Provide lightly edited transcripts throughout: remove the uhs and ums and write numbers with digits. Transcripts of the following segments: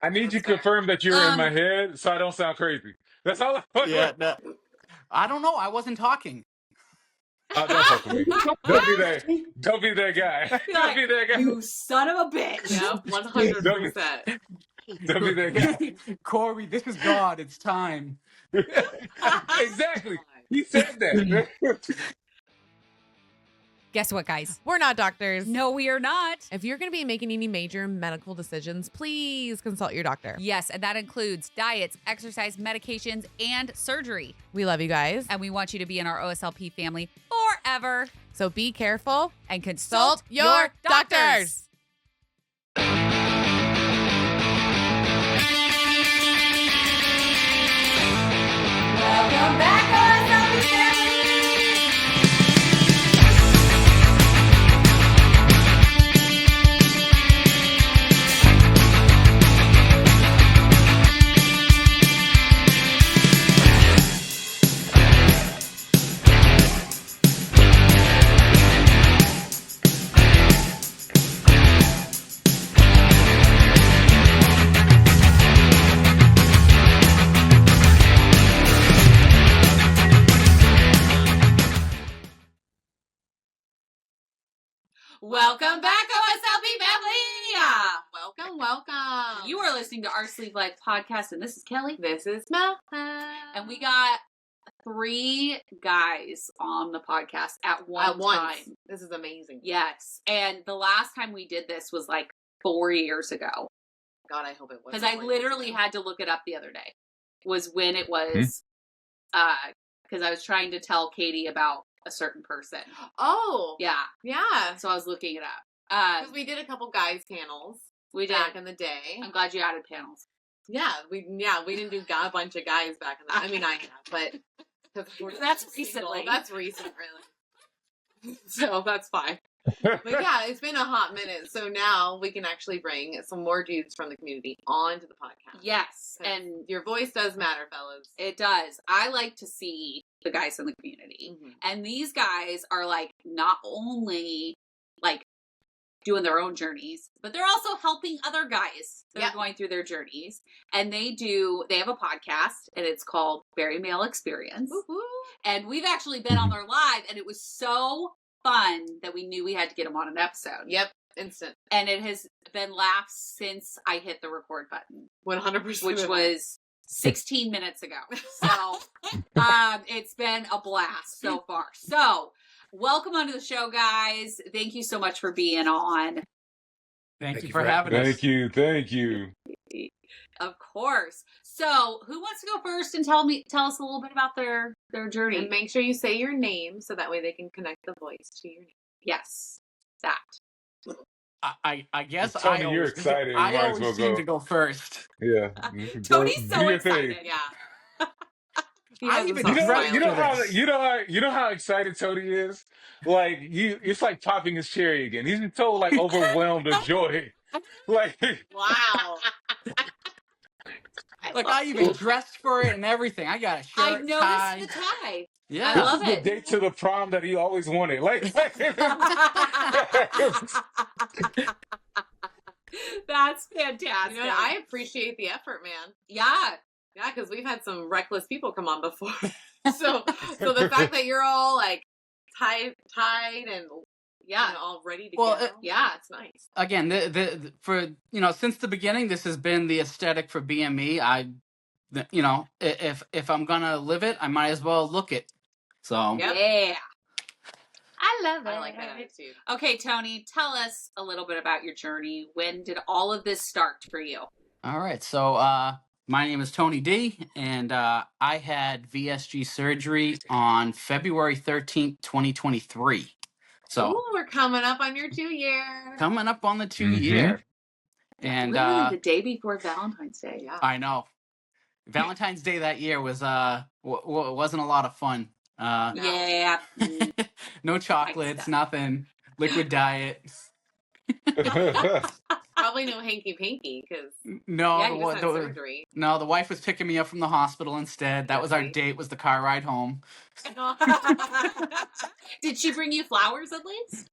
I need That's you to fair. confirm that you're in my head so I don't sound crazy. That's all I want. Yeah, no, I don't know. I wasn't talking. Oh, don't fuck with me. Don't be that. Don't be that guy. You're Don't like, be that guy. you son of a bitch. Yep, Don't 100%. don't be that guy. Corey, this is God. It's time. Exactly. He said that. Guess what, guys? We're not doctors. No, we are not. If you're going to be making any major medical decisions, please consult your doctor. Yes, and that includes diets, exercise, medications, and surgery. We love you guys. And we want you to be in our OSLP family forever. So be careful And consult your doctors. Welcome back, OSLP family. Welcome back, OSLP family. Welcome. You are listening to Our Sleep Life podcast, and this is Kelly. This is Mel. And we got 3 guys on the podcast at one time. This is amazing. Yes. And the last time we did this was like 4 years ago. God, I hope it was. Because I literally had to look it up the other day. Was when it was, because I was trying to tell Katie about a certain person. Oh. Yeah. Yeah. So I was looking it up. Because we did a couple guys panels. We did. Back in the day. I'm glad you added panels. Yeah, we didn't do a bunch of guys back in the I mean, I have, but That's recently. That's recent, really. So that's fine. But yeah, it's been a hot minute. So now we can actually bring some more dudes from the community onto the podcast. Yes. And your voice does matter, fellas. it does. I like to see the guys in the community. Mm-hmm. And these guys are like not only like doing their own journeys, but they're also helping other guys that are going through their journeys. And they have a podcast, and it's called Very Male Experience. Woo-hoo. And we've actually been on their live, and it was so fun that we knew we had to get them on an episode. Yep, instant. And it has been laughs since I hit the record button. 100%. Which was 16 minutes ago. So it's been a blast so far. So welcome onto the show, guys. Thank you so much for being on. Thank you for having us. Thank you. Of course. So who wants to go first and tell us a little bit about their journey? And make sure you say your name so that way they can connect the voice to your name. Yes. That. I guess Tony, you're excited. I You might as always well seem go. to go first. Yeah. Tony's so excited. Yeah. I even You know how excited Tony is? Like it's like popping his cherry again. He's so like overwhelmed with joy. Like wow. Like I even dressed for it and everything. I got a shirt, I noticed tie. the tie. Yeah. I love this is it. the date to the prom that he always wanted. Like That's fantastic. You know, I appreciate the effort, man. Yeah. Yeah, because we've had some reckless people come on before. so the fact that you're all like tied and all ready to go. It's nice. Again, the for since the beginning, this has been the aesthetic for BME. If I'm gonna live it, I might as well look it. So yeah. I love it. I like that attitude. Okay, Tony, tell us a little bit about your journey. When did all of this start for you? All right. So my name is Tony D, and I had VSG surgery on February 13th, 2023. So we're coming up on your 2 year. Coming up on the 2 year. And literally the day before Valentine's Day. Yeah. I know. Valentine's Day that year was wasn't a lot of fun. Yeah. No chocolates, nothing. Liquid diet. Probably no hanky panky because surgery. No, the wife was picking me up from the hospital instead. That was our date. Was the car ride home. Did she bring you flowers at least?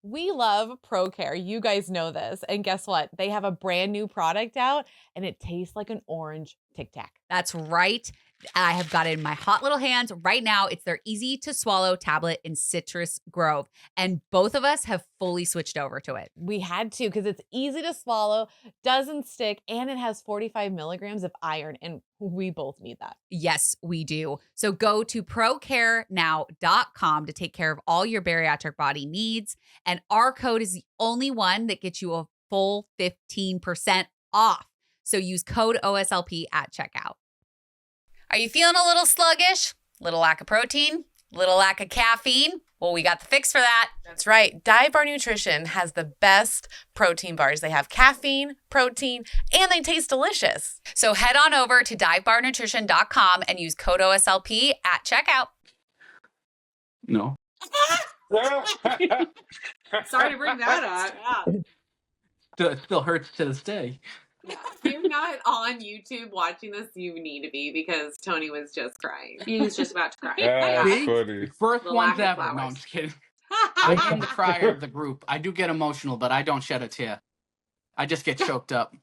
We love ProCare. You guys know this. And guess what? They have a brand new product out and it tastes like an orange Tic Tac. That's right. I have got it in my hot little hands right now. It's their easy to swallow tablet in Citrus Grove. And both of us have fully switched over to it. We had to because it's easy to swallow, doesn't stick, and it has 45 milligrams of iron. And we both need that. Yes, we do. So go to procarenow.com to take care of all your bariatric body needs. And our code is the only one that gets you a full 15% off. So use code OSLP at checkout. Are you feeling a little sluggish? Little lack of protein? Little lack of caffeine? Well, we got the fix for that. That's right. Dive Bar Nutrition has the best protein bars. They have caffeine, protein, and they taste delicious. So head on over to divebarnutrition.com and use code OSLP at checkout. No. Sorry to bring that up. It still hurts to this day. Yeah. If you're not on YouTube watching this, you need to be because Tony was just crying. He was just about to cry. That's funny. First The ones lack of ever. No, I'm flowers. just kidding. I am the crier of the group. I do get emotional, but I don't shed a tear. I just get choked up.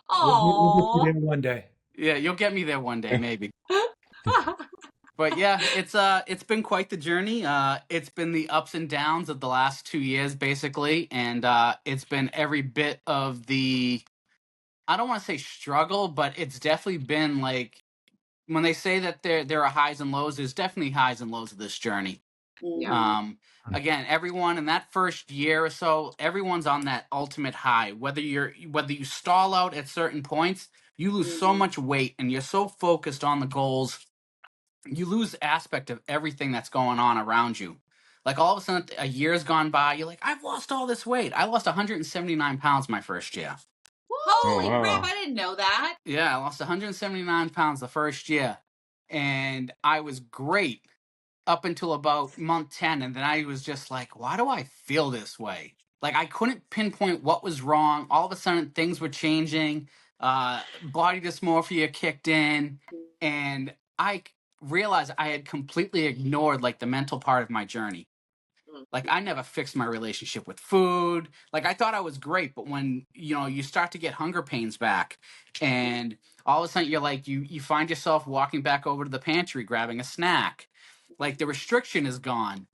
Oh. We'll get you there one day. Yeah, you'll get me there one day, maybe. But yeah, it's been quite the journey. It's been the ups and downs of the last 2 years, basically, and it's been every bit of the, I don't want to say struggle, but it's definitely been like, when they say that there are highs and lows, there's definitely highs and lows of this journey. Yeah. Again, everyone in that first year or so, everyone's on that ultimate high. Whether you stall out at certain points, you lose so much weight, and you're so focused on the goals, you lose aspect of everything that's going on around you. Like all of a sudden, a year's gone by, you're like, I've lost all this weight. I lost 179 pounds my first year. Holy Oh, wow. crap, I didn't know that. Yeah, I lost 179 pounds the first year. And I was great up until about month 10. And then I was just like, why do I feel this way? Like I couldn't pinpoint what was wrong. All of a sudden, things were changing. Body dysmorphia kicked in. And I realized I had completely ignored like the mental part of my journey. Like I never fixed my relationship with food. Like I thought I was great, but when you start to get hunger pains back, and all of a sudden you're like you find yourself walking back over to the pantry grabbing a snack, like the restriction is gone,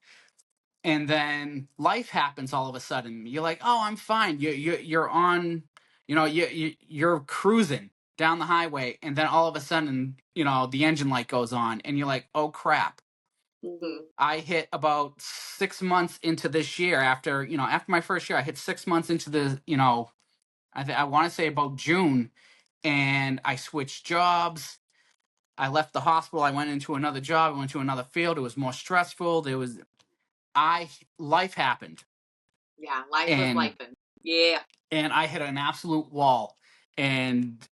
and then life happens all of a sudden. You're like, oh, I'm fine. You're on, you're cruising down the highway, and then all of a sudden, the engine light goes on, and you're like, oh crap. I hit about 6 months into this year after my first year. I hit 6 months into the, I want to say about June, and I switched jobs. I left the hospital. I went into another job. I went to another field. It was more stressful. Life happened. Yeah, life was life. Yeah. And I hit an absolute wall, and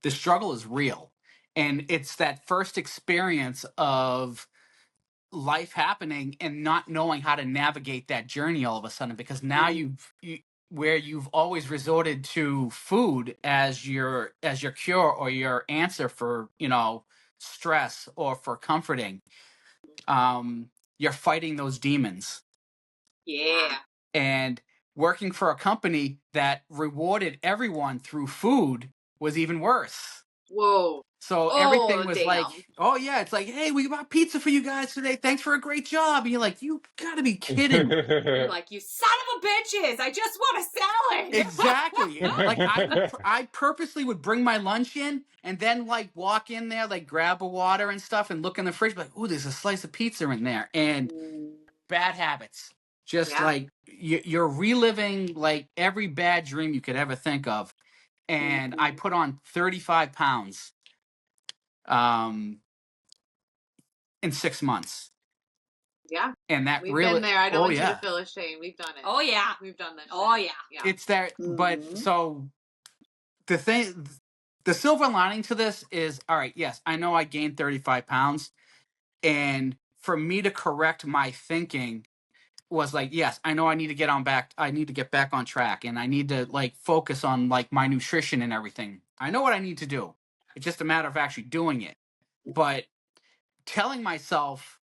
the struggle is real. And it's that first experience of life happening and not knowing how to navigate that journey all of a sudden, because now where you've always resorted to food as your cure or your answer for stress or for comforting, you're fighting those demons. Yeah. And working for a company that rewarded everyone through food was even worse. Whoa. So everything was like, oh yeah, it's like, hey, we bought pizza for you guys today. Thanks for a great job. And you're like, you gotta be kidding. You're like, you son of a bitches. I just want a salad. Exactly. Like I purposely would bring my lunch in and then like walk in there, like grab a water and stuff and look in the fridge, like, oh, there's a slice of pizza in there. And bad habits. Just like you're reliving like every bad dream you could ever think of. And I put on 35 pounds. In 6 months. Yeah. And that We've really been there. I don't want you to feel ashamed. We've done it. Oh yeah. We've done that. Oh yeah. It's that but so the silver lining to this is, all right, yes, I know I gained 35 pounds. And for me to correct my thinking was like, yes, I know I need to get back on track, and I need to like focus on like my nutrition and everything. I know what I need to do. It's just a matter of actually doing it. But telling myself,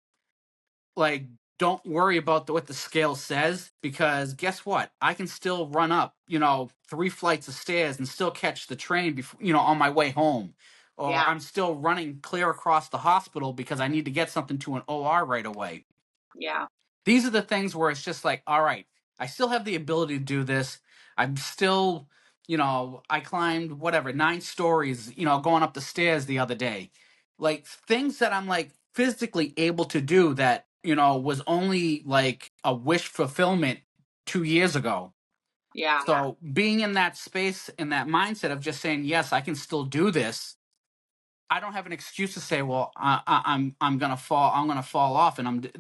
like, don't worry about what the scale says, because guess what? I can still run up, 3 flights of stairs and still catch the train before, on my way home. Or Yeah. I'm still running clear across the hospital because I need to get something to an OR right away. Yeah. These are the things where it's just like, all right, I still have the ability to do this. I'm still, I climbed 9 stories, going up the stairs the other day. Like things that I'm like physically able to do that, was only like a wish fulfillment 2 years ago. Yeah. So being in that space, in that mindset of just saying, yes, I can still do this. I don't have an excuse to say, well, I'm gonna fall. I'm gonna fall off, and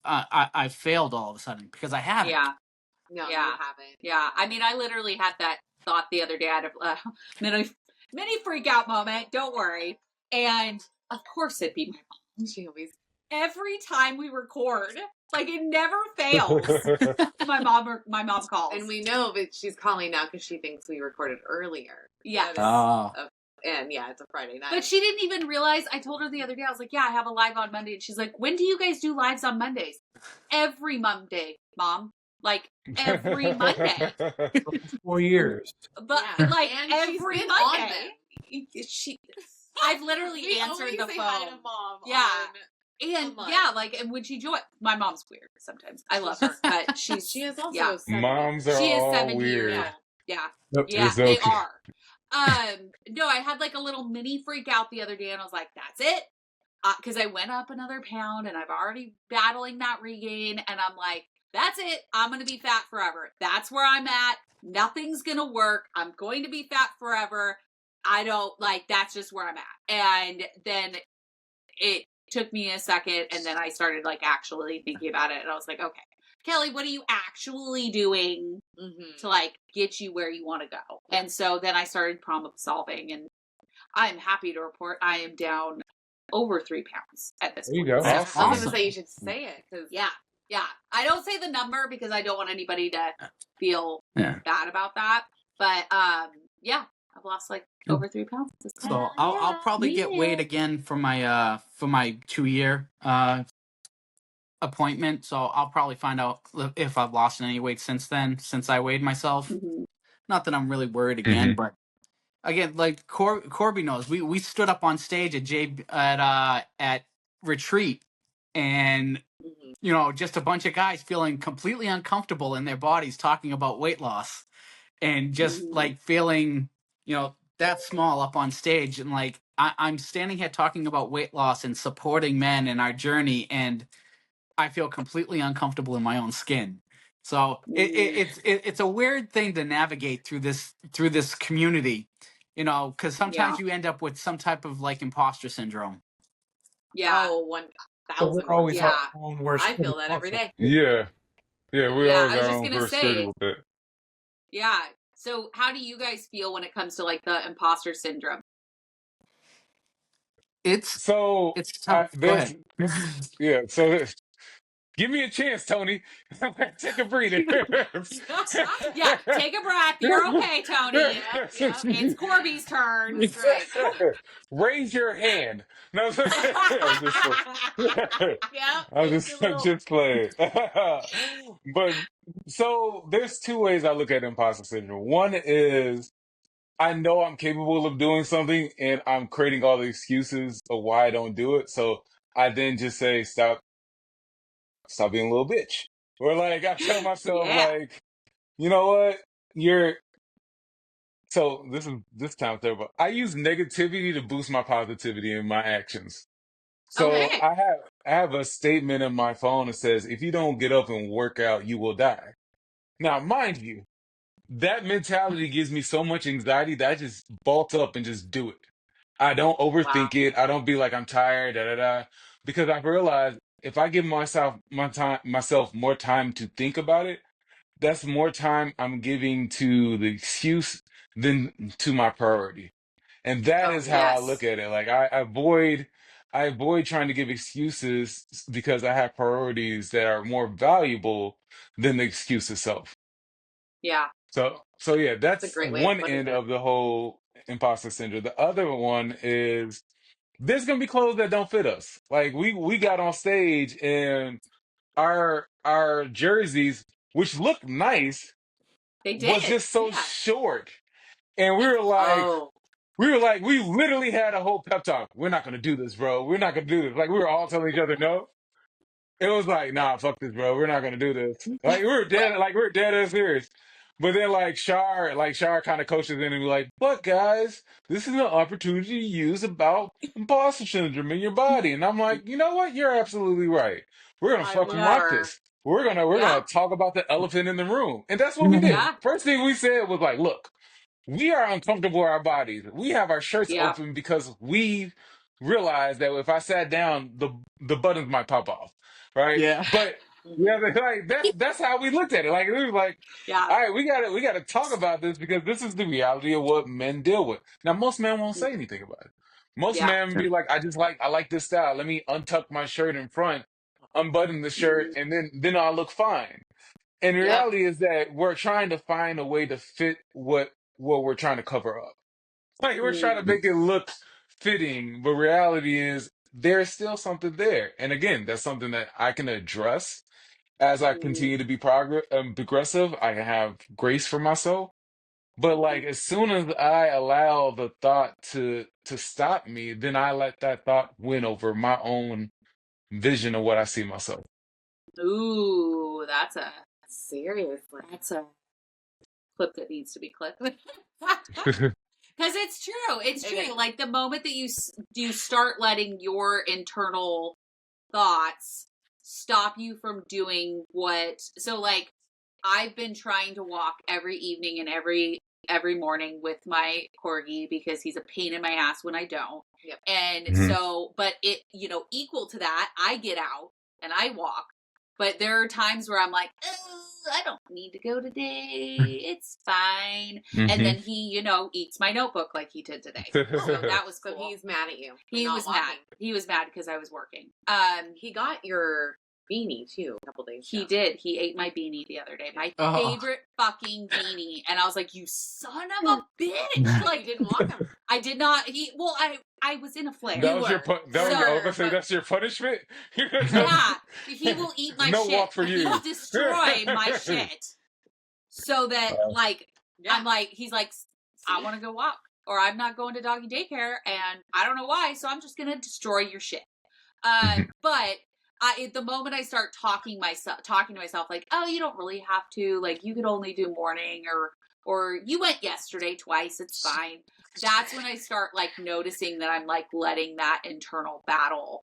I failed all of a sudden, because I haven't. Yeah. No, Yeah. you haven't. Yeah. I mean, I literally had that thought the other day. I had a mini freak out moment. Don't worry. And of course it'd be my mom. She always. Every time we record, like it never fails. my mom calls. And we know that she's calling now because she thinks we recorded earlier. Yes. And yeah, it's a Friday night. But she didn't even realize. I told her the other day, I was like, yeah, I have a live on Monday. And she's like, when do you guys do lives on Mondays? Every Monday, Mom. Like every Monday. 4 years. But Yeah. like And she's every been on Monday. I've literally We answered always the say phone. hi to Mom Yeah. on And Monday. yeah, like, and when she joined, my mom's weird sometimes. I love her, but she is also yeah. 70. Moms are She is all 70 weird. years old. Yeah. Yep. Yeah, It's they okay. are. No, I had like a little mini freak out the other day, and I was like, that's it. Because I went up another pound, and I've already battling that regain, and I'm like, that's it. I'm going to be fat forever. That's where I'm at. Nothing's going to work. I'm going to be fat forever. That's just where I'm at. And then it took me a second, and then I started like actually thinking about it, and I was like, okay, Kelly, what are you actually doing to like get you where you want to go? And so then I started problem solving, and I'm happy to report I am down over 3 pounds at this There you point. go. I That's was going to awesome. say you should say it. Cause Yeah. I don't say the number because I don't want anybody to feel bad about that. But yeah, I've lost like over 3 pounds this time. So I'll probably get weighed again for my 2-year appointment. So I'll probably find out if I've lost any weight since then, since I weighed myself. Not that I'm really worried again, but again, like Corby knows, we stood up on stage at Retreat, and just a bunch of guys feeling completely uncomfortable in their bodies talking about weight loss, and just like feeling that small up on stage, and like I'm standing here talking about weight loss and supporting men in our journey, and I feel completely uncomfortable in my own skin. So it's a weird thing to navigate through this community, because sometimes you end up with some type of like imposter syndrome. Yeah. Oh, So 1,000. we're always Yeah. our own worst. I feel that every day. Yeah. Yeah, we Yeah, always I was our just own gonna first say- struggle with it. Yeah. So how do you guys feel when it comes to like the imposter syndrome? It's So tough. Go there's ahead. yeah, so give me a chance, Tony. Take a breather. Yeah, take a breath. You're okay, Tony. It's Corby's turn. That's right. Raise your hand. No, I'm just, Yeah. I'm there's just, your little- just playing. But so there's 2 ways I look at imposter syndrome. One is I know I'm capable of doing something, and I'm creating all the excuses of why I don't do it. So I then just say, stop being a little bitch. Or like I tell myself, Yeah. like, you know what? So this time terrible. I use negativity to boost my positivity in my actions. So Okay. I have a statement in my phone that says, if you don't get up and work out, you will die. Now, mind you, that mentality gives me so much anxiety that I just bolt up and just do it. I don't overthink it. I don't be like I'm tired, because I realize if I give myself more time to think about it, that's more time I'm giving to the excuse than to my priority. And that is how I look at it. Like I avoid trying to give excuses because I have priorities that are more valuable than the excuse itself. Yeah. So yeah, That's that's a great way of one putting end it. of the whole imposter syndrome. The other one is there's gonna be clothes that don't fit us. Like we got on stage and our jerseys, which looked nice, They was did. just so Yeah. short. And we were like, we literally had a whole pep talk. We're not gonna do this, bro. We're not gonna do this. Like we were all telling each other no. It was like, nah, fuck this, bro. We're not gonna do this. Like we were dead as serious. But then Shar kind of coaches in and be like, but guys, this is an opportunity to use about imposter syndrome in your body. And I'm like, you know what? You're absolutely right. We're gonna fucking rock this. We're gonna talk about the elephant in the room. And that's what we did. Yeah. First thing we said was like, look, we are uncomfortable with our bodies. We have our shirts Yeah. open because we realized that if I sat down, the buttons might pop off, right? Yeah. But yeah, like that's how we looked at it. Like it was like, Yeah. all right, we gotta talk about this because this is the reality of what men deal with. Now, most men won't say anything about it. Most Yeah. men be like, I like this style. Let me untuck my shirt in front, unbutton the shirt, and then I'll look fine. And the reality is that we're trying to find a way to fit what we're trying to cover up. Like we're trying to make it look fitting, but reality is there's still something there. And again, that's something that I can address as I continue to be progressive. I can have grace for myself. But like as soon as I allow the thought to stop me, then I let that thought win over my own vision of what I see myself. Ooh, that's a Seriously. clip that needs to be clipped. Because it's true. It's true. Like the moment that you start letting your internal thoughts stop you from doing what. So like I've been trying to walk every evening and every morning with my corgi because he's a pain in my ass when I don't. Yep. And so, but it, equal to that, I get out and I walk. But there are times where I'm like, I don't need to go today. It's fine. And then he, eats my notebook like he did today. So that was cool. So he's mad at you. He was mad. He was mad because I was working. He got your beanie too a couple days ago. He did. He ate my beanie the other day. My favorite fucking beanie. And I was like, you son of a bitch. Like, you didn't walk him. I did not. I was in a flare. That's your punishment? Yeah. He will eat my no shit. walk for you. He will destroy my shit. So that, I'm like, he's like, I want to go walk. Or I'm not going to doggy daycare. And I don't know why. So I'm just going to destroy your shit. But the moment I start talking to myself, like, oh, you don't really have to. Like, you could only do morning or you went yesterday twice. It's fine. That's when I start like noticing that I'm like letting that internal battle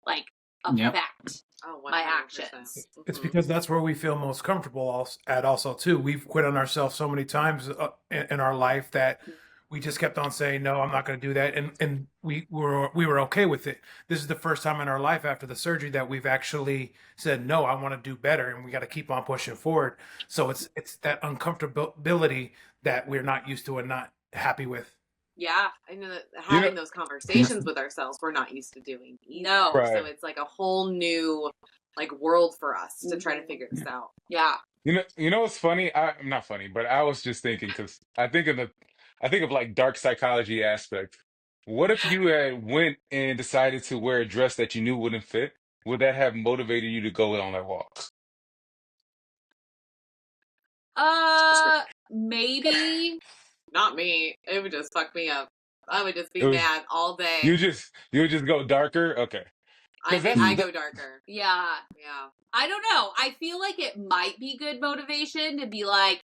like affect my actions. It's because that's where we feel most comfortable at also too. We've quit on ourselves so many times in our life that we just kept on saying, no, I'm not going to do that. And we were okay with it. This is the first time in our life after the surgery that we've actually said, no, I want to do better. And we got to keep on pushing forward. So it's that uncomfortability that we're not used to and not happy with. Yeah. I know that having those conversations with ourselves, we're not used to doing either. No. Right. So it's like a whole new like world for us to try to figure this out. Yeah. You know what's funny? I'm not funny, but I was just thinking because I think of like dark psychology aspect. What if you had went and decided to wear a dress that you knew wouldn't fit? Would that have motivated you to go on that walk? Maybe. Not me. It would just fuck me up. I would just be mad all day. You would just go darker? Okay. I go darker. Yeah. Yeah. I don't know. I feel like it might be good motivation to be like,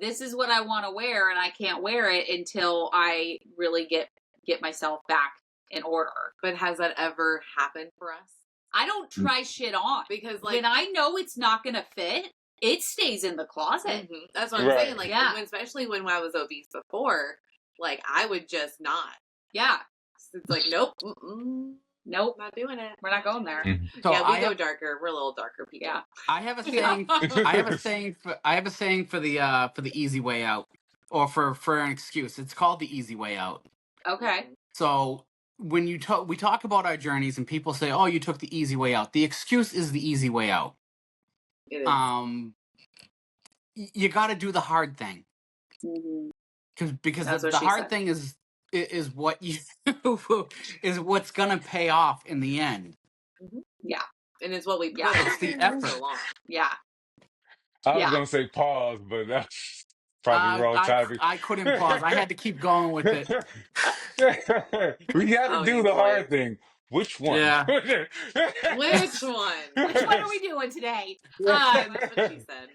this is what I want to wear and I can't wear it until I really get myself back in order. But has that ever happened for us? I don't try shit on because like when I know it's not going to fit, it stays in the closet. Mm-hmm. That's what I'm saying. Like, especially when I was obese before, like I would just not. Yeah. It's like, nope. Nope. Not doing it. We're not going there. Mm-hmm. So yeah, we go darker. We're a little darker people. Yeah. I have a saying. I have a saying for the easy way out, or for an excuse. It's called the easy way out. Okay. So when we talk about our journeys and people say, "Oh, you took the easy way out," the excuse is the easy way out. It is. You got to do the hard thing. Because the hard thing is what you is what's gonna pay off in the end. Yeah. And it's what we put Yeah. It's the in effort. so long. Yeah. I was Yeah. gonna say pause, but that's probably wrong timing. I couldn't pause. I had to keep going with it. We got to Oh, do you the boys. hard thing. Which one? Yeah. Which one? Which one are we doing today? That's what she said.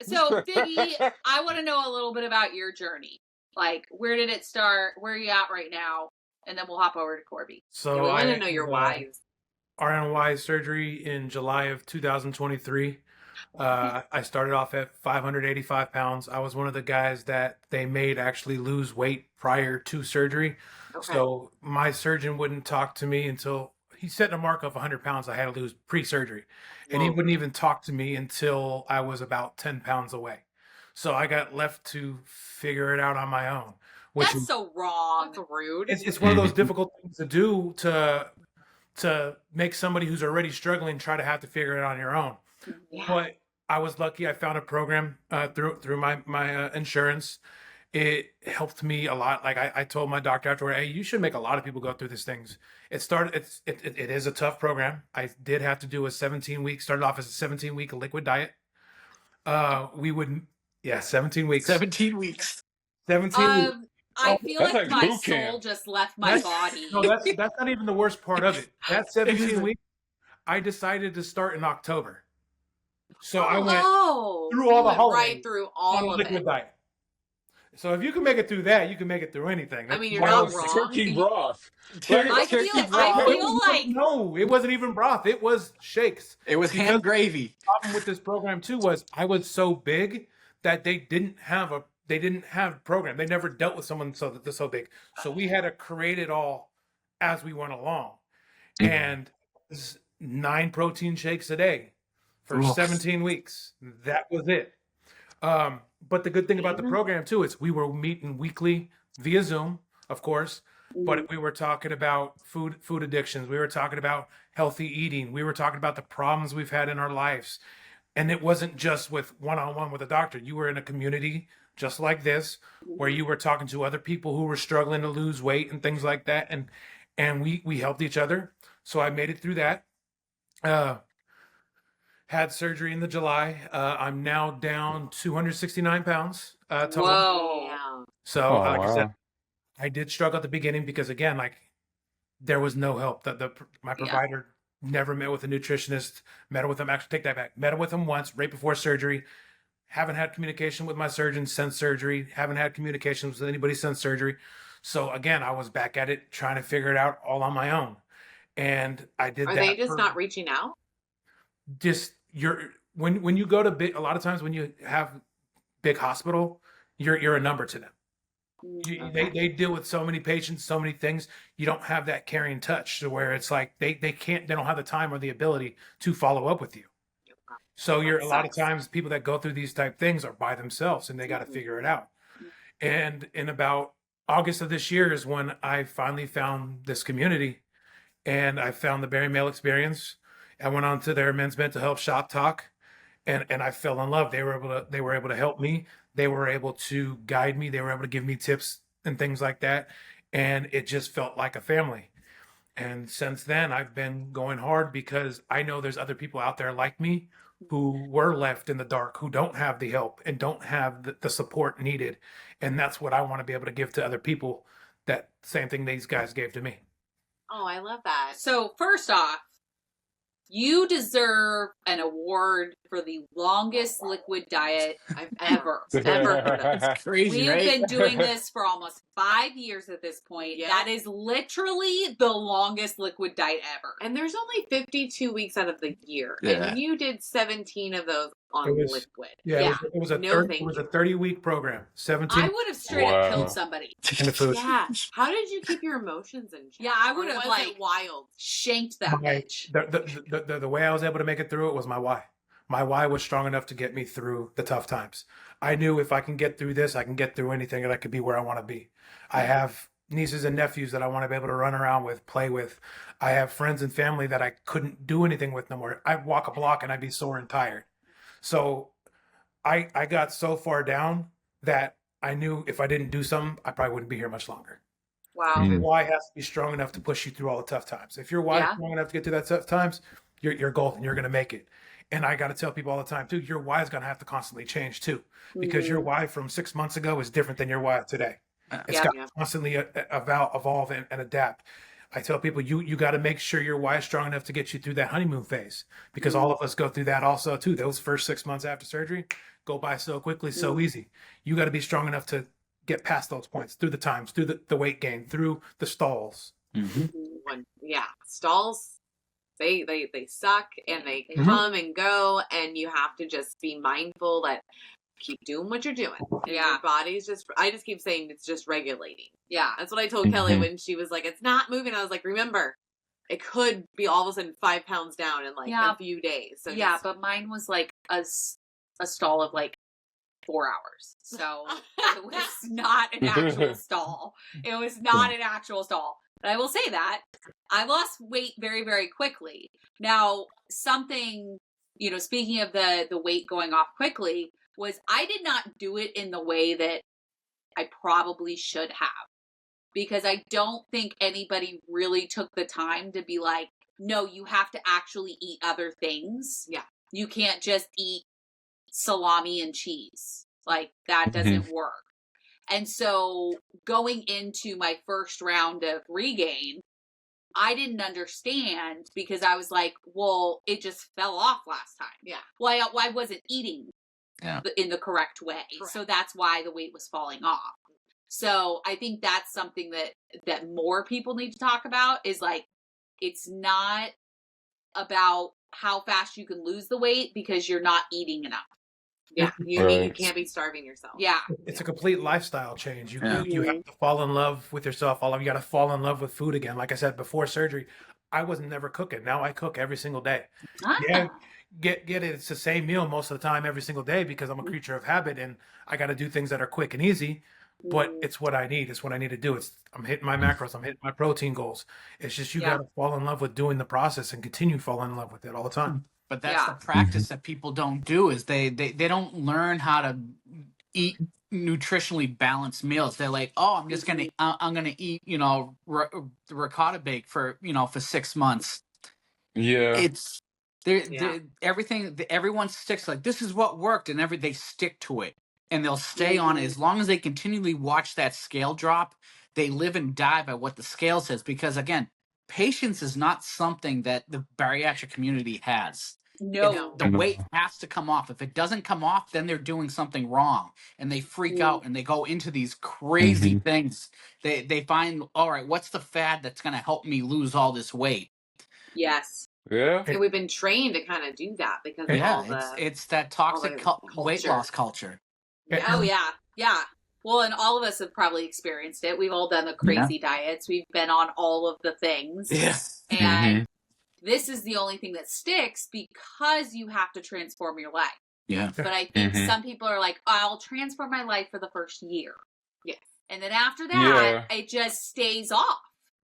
So, Biggie, I want to know a little bit about your journey. Like, where did it start? Where are you at right now? And then we'll hop over to Corby. So Yeah, we want I to know your had, whys. RNY surgery in July of 2023. I started off at 585 pounds. I was one of the guys that they made actually lose weight prior to surgery. Okay. So my surgeon wouldn't talk to me until he set a mark of 100 pounds I had to lose pre-surgery. And he Whoa. wouldn't even talk to me until I was about 10 pounds away. So I got left to figure it out on my own, which That's so wrong. That's rude. it's one of those difficult things to do to make somebody who's already struggling try to have to figure it out on your own. Yeah. But I was lucky. I found a program through my insurance. It helped me a lot. Like I told my doctor afterward, hey, you should make a lot of people go through these things. It is a tough program. I did have to do a 17-week, started off as a 17-week liquid diet. 17 weeks. 17 weeks. 17 weeks. I feel That's like like my boot camp. soul just left my body. No, that's not even the worst part of it. That 17 weeks, I decided to start in October. So I went through all the holidays right through on all a of liquid it. diet. So if you can make it through that, you can make it through anything. I mean, you're Why not was- wrong. Turkey broth. I feel like No, it wasn't even broth. It was shakes. It was ham gravy. The problem with this program too was I was so big that they didn't have a program. They never dealt with someone so big. So we had to create it all as we went along. And 9 protein shakes a day for Oof. 17 weeks. That was it. But the good thing about the program too is we were meeting weekly via Zoom, of course, but we were talking about food addictions. We were talking about healthy eating. We were talking about the problems we've had in our lives. And it wasn't just with one-on-one with a doctor. You were in a community just like this, where you were talking to other people who were struggling to lose weight and things like that. And we helped each other. So I made it through that. Had surgery in the July. I'm now down 269 pounds total. whoa. Yeah. So Oh, like I said, wow. I did struggle at the beginning because again, like there was no help. My provider never met with a nutritionist, met with him. Actually, take that back. Met with him once right before surgery. Haven't had communication with my surgeon since surgery. Haven't had communications with anybody since surgery. So again, I was back at it trying to figure it out all on my own. And I did Are that. they just not reaching out? Just when you go to big, a lot of times when you have big hospital, you're a number to them. They deal with so many patients, so many things. You don't have that caring touch to where it's like they don't have the time or the ability to follow up with you. So a lot of times people that go through these type things are by themselves and they got to figure it out. And in about August of this year is when I finally found this community, and I found the Barry Male Experience. I went on to their men's mental health shop talk, and I fell in love. They were able to help me. They were able to guide me. They were able to give me tips and things like that. And it just felt like a family. And since then, I've been going hard because I know there's other people out there like me who were left in the dark, who don't have the help and don't have the support needed. And that's what I want to be able to give to other people. That same thing these guys gave to me. Oh, I love that. So first off, you deserve an award for the longest liquid diet I've ever. ever heard of. It's crazy, We've right? been doing this for almost 5 years at this point. Yeah. That is literally the longest liquid diet ever. And there's only 52 weeks out of the year. Yeah. And you did 17 of those on It was- liquid. Yeah, Yeah. it was a No, 30-week program. 17 I would have straight Wow. up killed somebody. in the food. Yeah. How did you keep your emotions in check? Yeah, I Or would have, was like, it wild. Shanked that My- bitch. The way I was able to make it through it was my why. My why was strong enough to get me through the tough times. I knew if I can get through this, I can get through anything, and I could be where I want to be. I have nieces and nephews that I want to be able to run around with, play with. I have friends and family that I couldn't do anything with no more. I'd walk a block and I'd be sore and tired. So I got so far down that I knew if I didn't do something, I probably wouldn't be here much longer. Wow. Mm. Your why has to be strong enough to push you through all the tough times. If your why is Yeah. strong enough to get through that tough times, your goal and you're going to make it. And I got to tell people all the time too, your why is going to have to constantly change too, because your why from 6 months ago is different than your why today. It's got to constantly evolve and adapt. I tell people you got to make sure your why is strong enough to get you through that honeymoon phase, because all of us go through that also too. Those first 6 months after surgery go by so quickly, so easy. You got to be strong enough to get past those points, through the times, through the weight gain, through the stalls. Stalls, they suck, and they come and go, and you have to just be mindful that keep doing what you're doing. And your body's just, I just keep saying it's just regulating. Yeah. That's what I told Kelly when she was like, it's not moving. I was like, remember, it could be all of a sudden 5 pounds down in like a few days. So but mine was like a stall of like 4 hours. So it was not an actual stall. It was not an actual stall. But I will say that I lost weight very, very quickly. Now, something, you know, speaking of the weight going off quickly, was I did not do it in the way that I probably should have, because I don't think anybody really took the time to be like, no, you have to actually eat other things. Yeah. You can't just eat salami and cheese. Like, that doesn't work. And so going into my first round of regain, I didn't understand, because I was like, well, it just fell off last time. Yeah. Well, I wasn't eating in the correct way. Correct. So that's why the weight was falling off. So I think that's something that more people need to talk about, is like, it's not about how fast you can lose the weight because you're not eating enough. Yeah, you can't be starving yourself. Yeah, it's a complete lifestyle change. You have to fall in love with yourself. You got to fall in love with food again. Like I said, before surgery, I was never cooking. Now I cook every single day. Yeah, get it. It's the same meal most of the time, every single day, because I'm a creature of habit and I got to do things that are quick and easy. But it's what I need. It's what I need to do. I'm hitting my macros. I'm hitting my protein goals. It's just you got to fall in love with doing the process and continue falling in love with it all the time. But that's the practice that people don't do, is they don't learn how to eat nutritionally balanced meals. They're like, oh, I'm just gonna eat, you know, ricotta bake for 6 months. Yeah, it's everyone sticks, like, this is what worked, and they stick to it, and they'll stay on it as long as they continually watch that scale drop. They live and die by what the scale says, because again, patience is not something that the bariatric community has. No. The weight has to come off. If it doesn't come off, then they're doing something wrong, and they freak out and they go into these crazy things. They find, all right, what's the fad that's going to help me lose all this weight? Yes. Yeah. And we've been trained to kind of do that because of all it's that toxic weight loss culture. Oh yeah. Yeah. Well, and all of us have probably experienced it. We've all done the crazy diets. We've been on all of the things. Yes. And this is the only thing that sticks, because you have to transform your life. Yeah. But I think some people are like, I'll transform my life for the first year. Yeah. And then after that, it just stays off.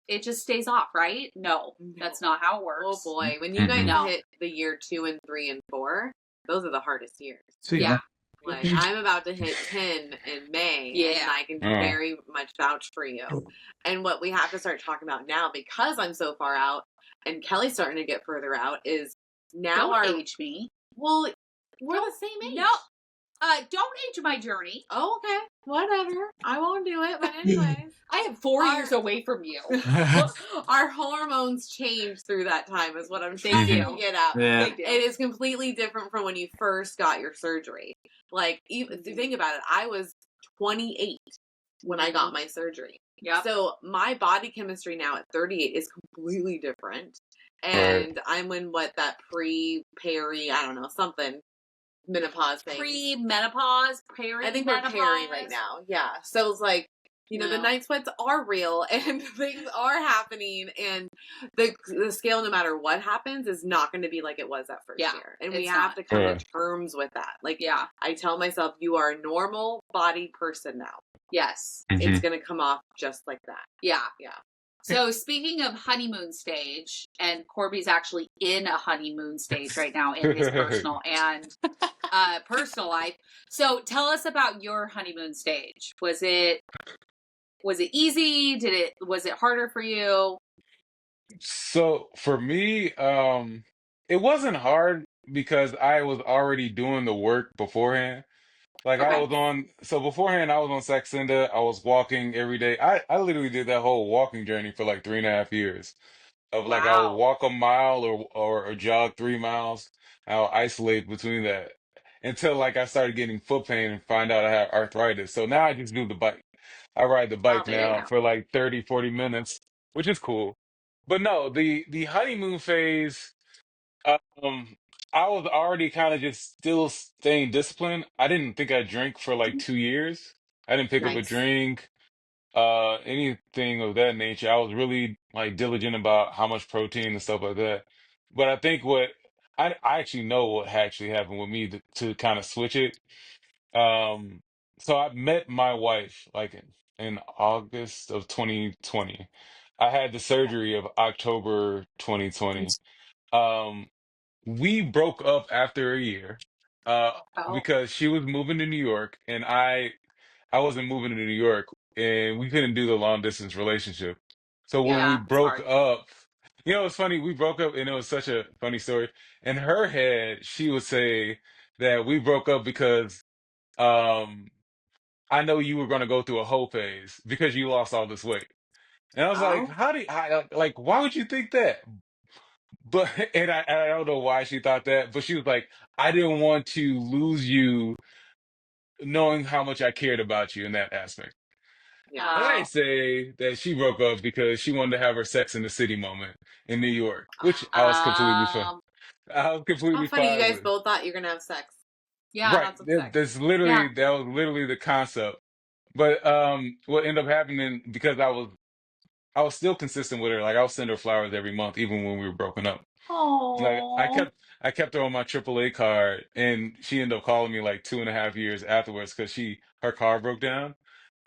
It just stays off, right? No, that's not how it works. Oh boy. When you guys hit the year 2 and 3 and 4, those are the hardest years. Yeah. Like, I'm about to hit 10 in May, and I can very much vouch for you. And what we have to start talking about now, because I'm so far out, and Kelly's starting to get further out, is now Don't age me. Well, we're the same age. No. Don't age my journey. Oh, okay. Whatever. I won't do it, but anyways. I am 4 years away from you. Our hormones change through that time, is what I'm trying to get at. Yeah. It is completely different from when you first got your surgery. Like, even if you think about it, I was 28 when I got my surgery. Yeah. So my body chemistry now at 38 is completely different. And I'm in that peri, I don't know, something, menopause thing. Pre-menopause, peri. I think we're peri right now. Yeah. So it's like, the night sweats are real and things are happening, and the scale, no matter what happens, is not going to be like it was that first year. And we have to come to terms with that. Like, I tell myself, you are a normal body person now. Yes. It's going to come off just like that. Yeah. Yeah. So speaking of honeymoon stage, and Corby's actually in a honeymoon stage right now in his personal and personal life. So tell us about your honeymoon stage. Was it easy? Was it harder for you? So for me, it wasn't hard because I was already doing the work beforehand. Like I Okay. was on, so beforehand I was on Saxenda. I was walking every day. I literally did that whole walking journey for like 3.5 years. Of like I would Wow. walk a mile or jog 3 miles. I'll isolate between that until like I started getting foot pain and find out I had arthritis. So now I just do the bike. I ride the Oh, bike there you now go. for like 30, 40 minutes, which is cool. But no, the honeymoon phase, um, I was already kind of just still staying disciplined. I didn't think I drank for like 2 years. I didn't pick up a Nice. drink, anything of that nature. I was really like diligent about how much protein and stuff like that. But I think what I actually know what actually happened with me to kind of switch it. Um, so I met my wife like in August of 2020. I had the surgery of October 2020. Um, we broke up after a year, uh, Oh, because she was moving to New York and I wasn't moving to New York and we couldn't do the long distance relationship. So when we yeah, it's broke hard. up, it's funny, we broke up and it was such a funny story. In her head, she would say that we broke up because um I know you were going to go through a whole phase because you lost all this weight. And I was like, Oh. how do you, like, why would you think that? But, and I don't know why she thought that, but she was like, I didn't want to lose you knowing how much I cared about you in that aspect. Yeah. I Oh. say that she broke up because she wanted to have her Sex in the City moment in New York, which Um. I was How completely funny you fine guys with. both thought you were gonna have sex. Yeah. Right. Have some sex. Yeah. That was literally the concept. But what ended up happening because I was still consistent with her. Like I would send her flowers every month, even when we were broken up. Like Oh. I kept her on my AAA card, and she ended up calling me like 2.5 years afterwards because her car broke down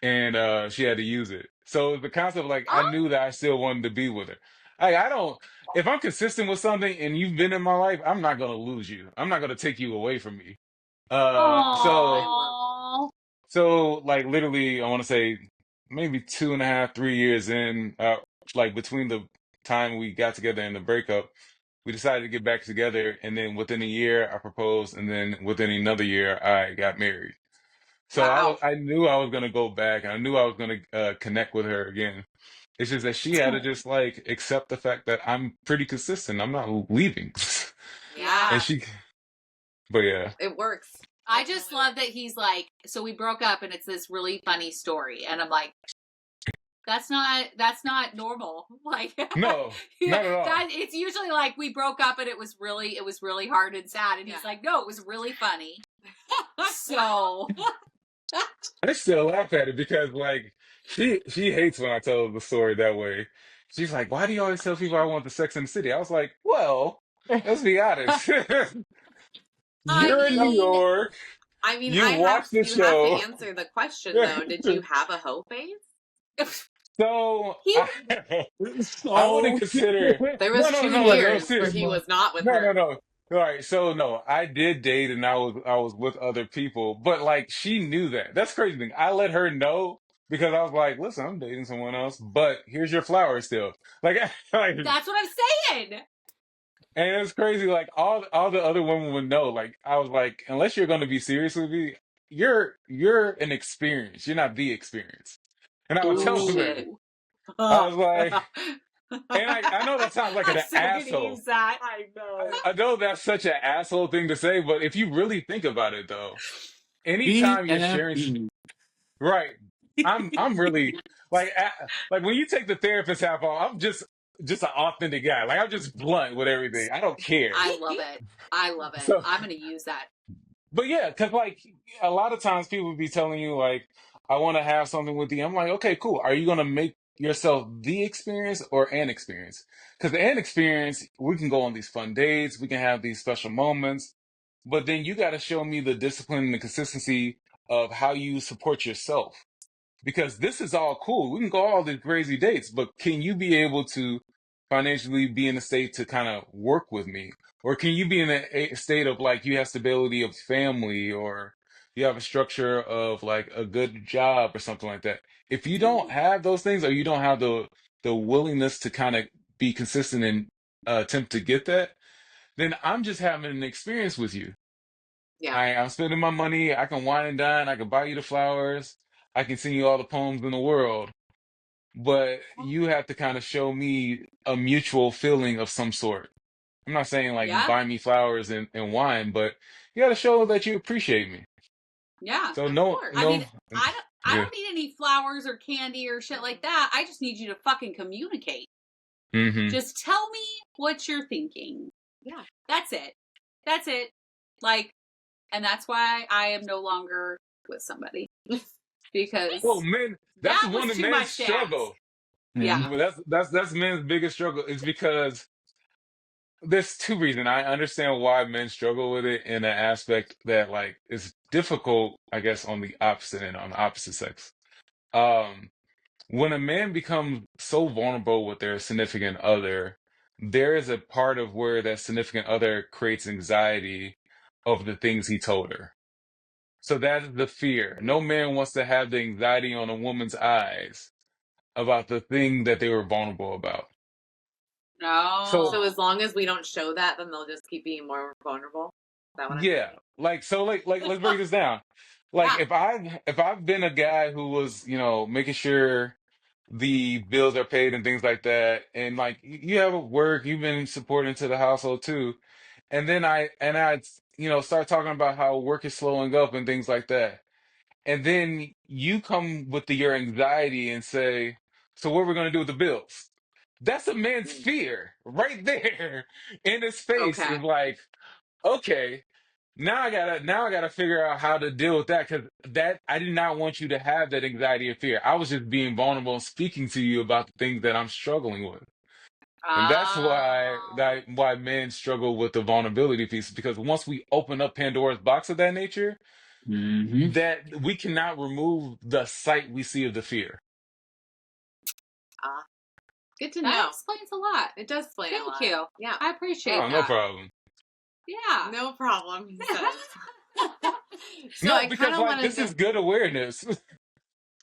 and she had to use it. So the concept, like I Oh. knew that I still wanted to be with her. Like I don't. If I'm consistent with something and you've been in my life, I'm not gonna lose you. I'm not gonna take you away from me. So. I love. Like literally, I want to say maybe 2.5, 3 years in, like between the time we got together and the breakup, we decided to get back together, and then within a year I proposed, and then within another year I got married. So Wow. I knew I was gonna go back, and I knew I was gonna connect with her again. It's just that she had to just like accept the fact that I'm pretty consistent. I'm not leaving, and Yeah. she. But yeah, It works. I just love that he's like, so we broke up and it's this really funny story. And I'm like, that's not normal. Like, no, yeah, not at all. that it's usually like we broke up and it was really hard and sad. And he's Yeah. like, no, it was really funny. So I still laugh at it because like she hates when I tell the story that way. She's like, "Why do you always tell people I want the Sex in the City?" I was like, "Well, let's be honest. I You're in New mean, York. I mean, You watch the you have to show." answer the question though. Did you have a hoe phase? So he I wouldn't So consider There was no 2 like no years where serious he was not with no her. no. All right, so no, I did date and I was with other people, but like she knew that. That's the crazy thing. I let her know because I was like, listen, I'm dating someone else, but here's your flowers still. Like, like that's what I'm saying. and it's crazy. Like all the other women would know. Like I was like, unless you're going to be serious with me, you're an experience. You're not the experience. And I would Oh tell them that. shit. I was like, and I know that sounds like I'm an so gonna asshole. use that. I know. I know that's such an asshole thing to say, but if you really think about it, though, anytime you're sharing, BFE. right? I'm really like like when you take the therapist hat off, I'm just an authentic guy. Like I'm just blunt with everything. I don't care. I love it. I love it. So I'm gonna use that. but yeah, because like a lot of times people would be telling you like, I want to have something with you. I'm like, okay, cool. Are you gonna make yourself the experience or an experience? Because the an experience, we can go on these fun dates, we can have these special moments, but then you got to show me the discipline and the consistency of how you support yourself because this is all cool. We can go all these crazy dates, but can you be able to financially be in a state to kind of work with me? Or can you be in a state of like you have stability of family or you have a structure of like a good job or something like that? If you don't have those things or you don't have the willingness to kind of be consistent and attempt to get that, then I'm just having an experience with you. Yeah. I'm spending my money. I can wine and dine. I can buy you the flowers. I can sing you all the poems in the world. But you have to kind of show me a mutual feeling of some sort. I'm not saying like Yeah. buy me flowers and wine, but you got to show that you appreciate me. Yeah. So Of no, course. I mean, no, I yeah. don't need any flowers or candy or shit like that. I just need you to fucking communicate. Hmm. Just tell me what you're thinking. Yeah. That's it. That's it. Like, and that's why I am no longer with somebody. Because Well, men, that's that one was of too men's much to ask. struggle. Yeah. Well, that's men's biggest struggle. It's because there's two reasons. I understand why men struggle with it in an aspect that like it's difficult, I guess, on the opposite end, on the opposite sex. Um, when a man becomes so vulnerable with their significant other, there is a part of where that significant other creates anxiety of the things he told her. So that is the fear. No man wants to have the anxiety on a woman's eyes about the thing that they were vulnerable about. No. So So as long as we don't show that, then they'll just keep being more vulnerable. Is that what I'm yeah, thinking? like let's break this down. Like Yeah. if I've been a guy who was, making sure the bills are paid and things like that, and like you have a work, you've been supporting to the household too, and then I start talking about how work is slowing up and things like that. And then you come with your anxiety and say, so what are we going to do with the bills? That's a man's fear right there in his face. Okay. Is like, okay, now I gotta figure out how to deal with that because that I did not want you to have that anxiety and fear. I was just being vulnerable and speaking to you about the things that I'm struggling with. And that's why men struggle with the vulnerability piece because once we open up Pandora's box of that nature, Mm-hmm. that we cannot remove the sight we see of the fear. Good to That know. explains a lot. It does explain a Thank lot. you. Yeah. I appreciate Oh, that. no problem. Yeah. No problem. He says. So No, I because kind of like wanted this to. is good awareness. It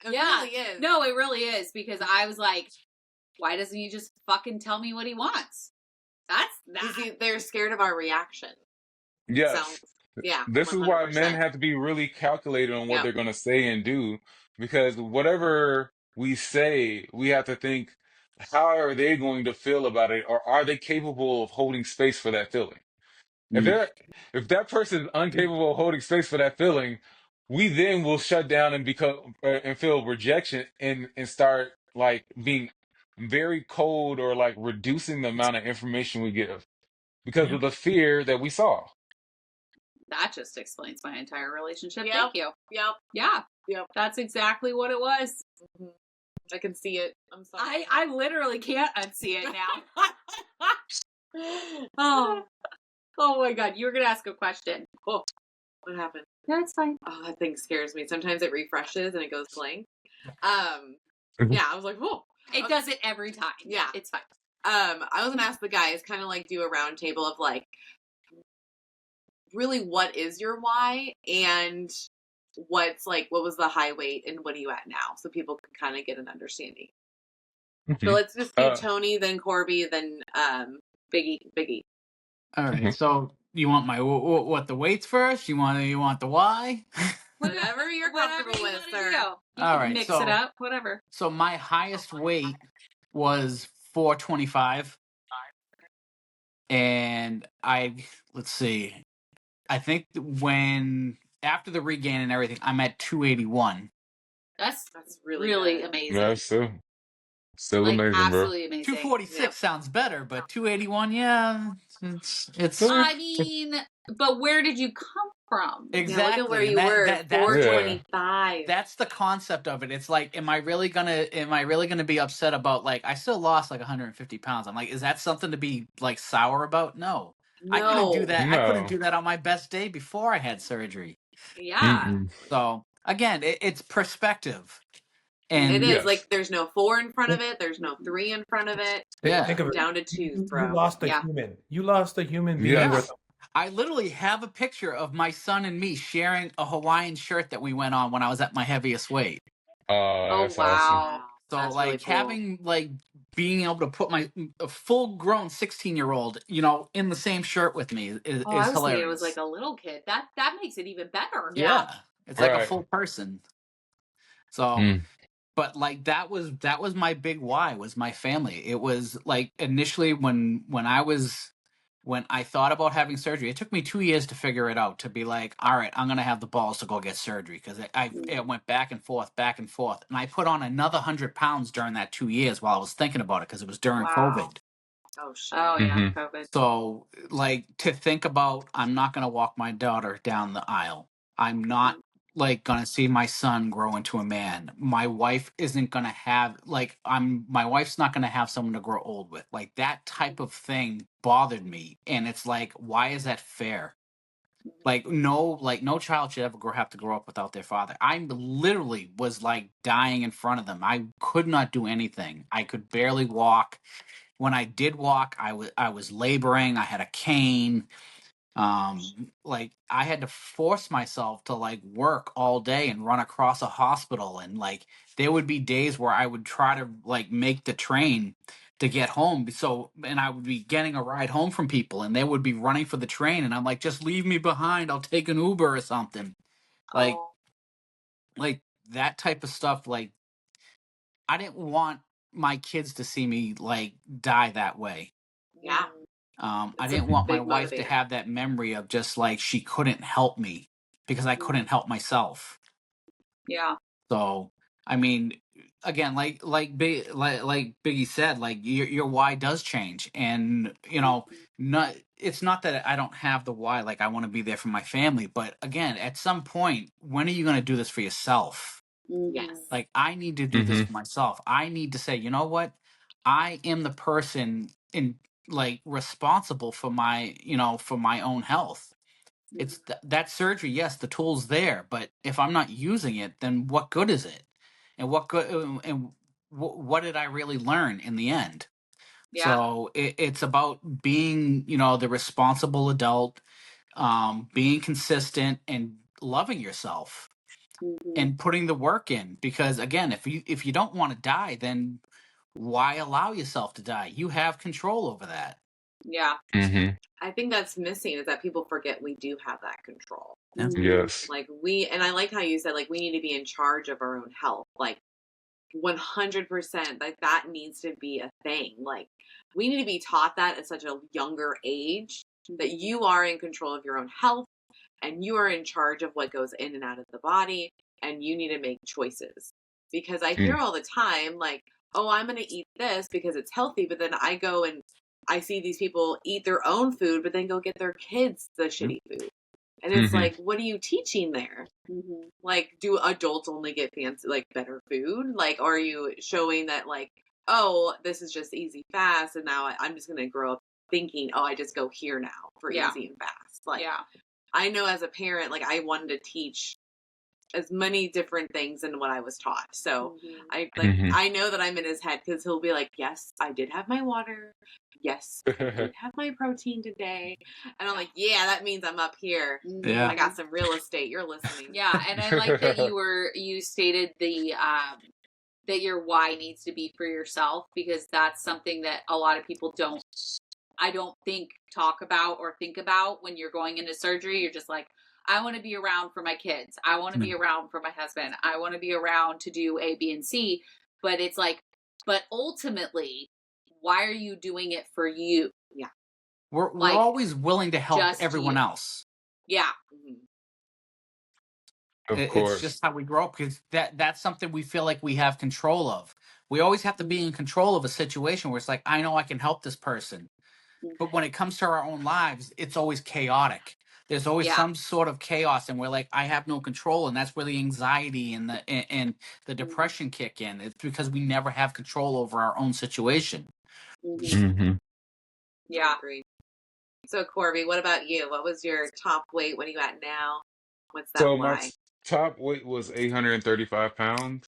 Yeah. really is. No, it really is because I was like, why doesn't he just fucking tell me what he wants? That's You that. see, they're scared of our reaction. Yes. So yeah, This is why men 100%. have to be really calculated on what Yep. they're going to say and do because whatever we say, we have to think how are they going to feel about it or are they capable of holding space for that feeling? If Mm. they're if that person is incapable of holding space for that feeling, we then will shut down and become and feel rejection and start like being very cold or like reducing the amount of information we give because Yeah. of the fear that we saw. That just explains my entire relationship. Yep. Thank you. Yep. Yeah. Yep. That's exactly what it was. Mhm. I can see it. I'm sorry. I literally can't unsee it now. Oh. Oh my god, you were gonna ask a question. Oh, what happened? No, it's fine. Oh, that thing scares me. Sometimes it refreshes and it goes blank. Yeah, I was like, whoa. It does it every time. Yeah. It's fine. I was gonna ask the guys, kind of like do a round table of like, really, what is your why, and what was the high weight, and what are you at now, so people can kind of get an understanding. Mhm. So let's just do Uh, Tony, then Corby, then Biggie. All right. Mhm. So you want my what the weights first? You want the why? Whatever you're Whatever comfortable you with, wanna sir. do. You All can right, mix so- it up, whatever. So my highest weight was 425, and let's see. I think when after the regain and everything, I'm at 281. That's really really good. amazing. Yeah, still Like amazing, bro. absolutely amazing. 246 Yep. sounds better, but 281, yeah, it's So- I mean, but where did you come from? exactly. Yeah, look at where and you that- were. that- that's 425. That's the concept of it. It's like, am I really gonna be upset about like I still lost like 150 pounds? I'm like, is that something to be like sour about? No. I couldn't do that. I couldn't No. do that on my best day before I had surgery. Yeah. Mm-mm. So again, it's perspective. And It is Yes. like there's no 4 in front of it. There's no 3 in front of it. Yeah. Think of it. Down to 2s, bro. You lost a Yeah. human. You lost a human being. Yes. With I literally have a picture of my son and me sharing a Hawaiian shirt that we went on when I was at my heaviest weight. Oh, Oh that's awesome. wow. So That's like really cool. having like being able to put a full-grown 16-year-old, you know, in the same shirt with me is I was hilarious. thinking it was like a little kid. That makes it even better. Yeah, it's like a Right. full person. So, Mm. but like that was my big why, was my family. It was like initially when I thought about having surgery, it took me 2 years to figure it out, to be like, all right, I'm gonna have the balls to go get surgery, because it went back and forth, and I put on another 100 pounds during that 2 years while I was thinking about it, because it was during COVID. Oh shit. Oh yeah, Mhm. COVID. So, like, to think about, I'm not going to walk my daughter down the aisle. I'm not like going to see my son grow into a man. My wife isn't going to have my wife's not going to have someone to grow old with. Like, that type of thing bothered me, and it's like, why is that fair? Like, no child should ever have to grow up without their father. I literally was like dying in front of them. I could not do anything. I could barely walk. When I did walk, I was laboring. I had a cane. Like, I had to force myself to like work all day and run across a hospital, and like there would be days where I would try to like make the train to get home. And I would be getting a ride home from people, and they would be running for the train, and I'm like, just leave me behind. I'll take an Uber or something. Like Oh, like that type of stuff. Like, I didn't want my kids to see me like die that way. yeah. I It's a didn't want my big wife to motivator. have that memory of just like she couldn't help me because I couldn't help myself. Yeah. So, I mean, again, like Biggie said, like your why does change, and you know, it's not that I don't have the why. Like, I want to be there for my family, but again, at some point, when are you going to do this for yourself? Yes. Like, I need to do this Mhm. for myself. I need to say, you know what? I am the person responsible for my own health. It's that surgery, yes, the tool's there, but if I'm not using it, then what good is it? And what did I really learn in the end? Yeah. So it's about being, you know, the responsible adult, being consistent and loving yourself and putting the work in. Because again, if you don't want to die, then why allow yourself to die? You have control over that. Yeah. Mhm. I think that's missing, is that people forget we do have that control. Yes. Like, and I like how you said, like, we need to be in charge of our own health. Like, 100%, like, that needs to be a thing. Like, we need to be taught that at such a younger age, that you are in control of your own health and you are in charge of what goes in and out of the body, and you need to make choices. Because I hear all the time, like, oh, I'm going to eat this because it's healthy, but then I go and I see these people eat their own food, but then go get their kids the shitty food. And it's like, what are you teaching there? Like, do adults only get fancy, like, better food? Like, are you showing that, like, oh, this is just easy fast, and now I'm just going to grow up thinking, oh, I just go here now for easy and fast. Like, I know as a parent, like, I wanted to teach as many different things than what I was taught. So I know that I'm in his head, because he'll be like, yes, I did have my water. Yes, I did have my protein today. And I'm like, yeah, that means I'm up here. Yeah. I got some real estate. You're listening. Yeah, and I like that you stated that your why needs to be for yourself, because that's something that a lot of people I don't think talk about or think about when you're going into surgery. You're just like, I want to be around for my kids. I want to be around for my husband. I want to be around to do A, B, and C. But it's like, but ultimately, why are you doing it for you? Yeah. We're Like, always willing to help just everyone you. else. Yeah. Of It's course. just how we grow up, because that's something we feel like we have control of. We always have to be in control of a situation where it's like, I know I can help this person. But when it comes to our own lives, it's always chaotic. There's always some sort of chaos, and we're like, I have no control, and that's where the anxiety and the depression kick in. It's because we never have control over our own situation. Mhm. Yeah. I agree. So, Corby, what about you? What was your top weight? What are you at now? What's that So my why? top weight was 835 pounds.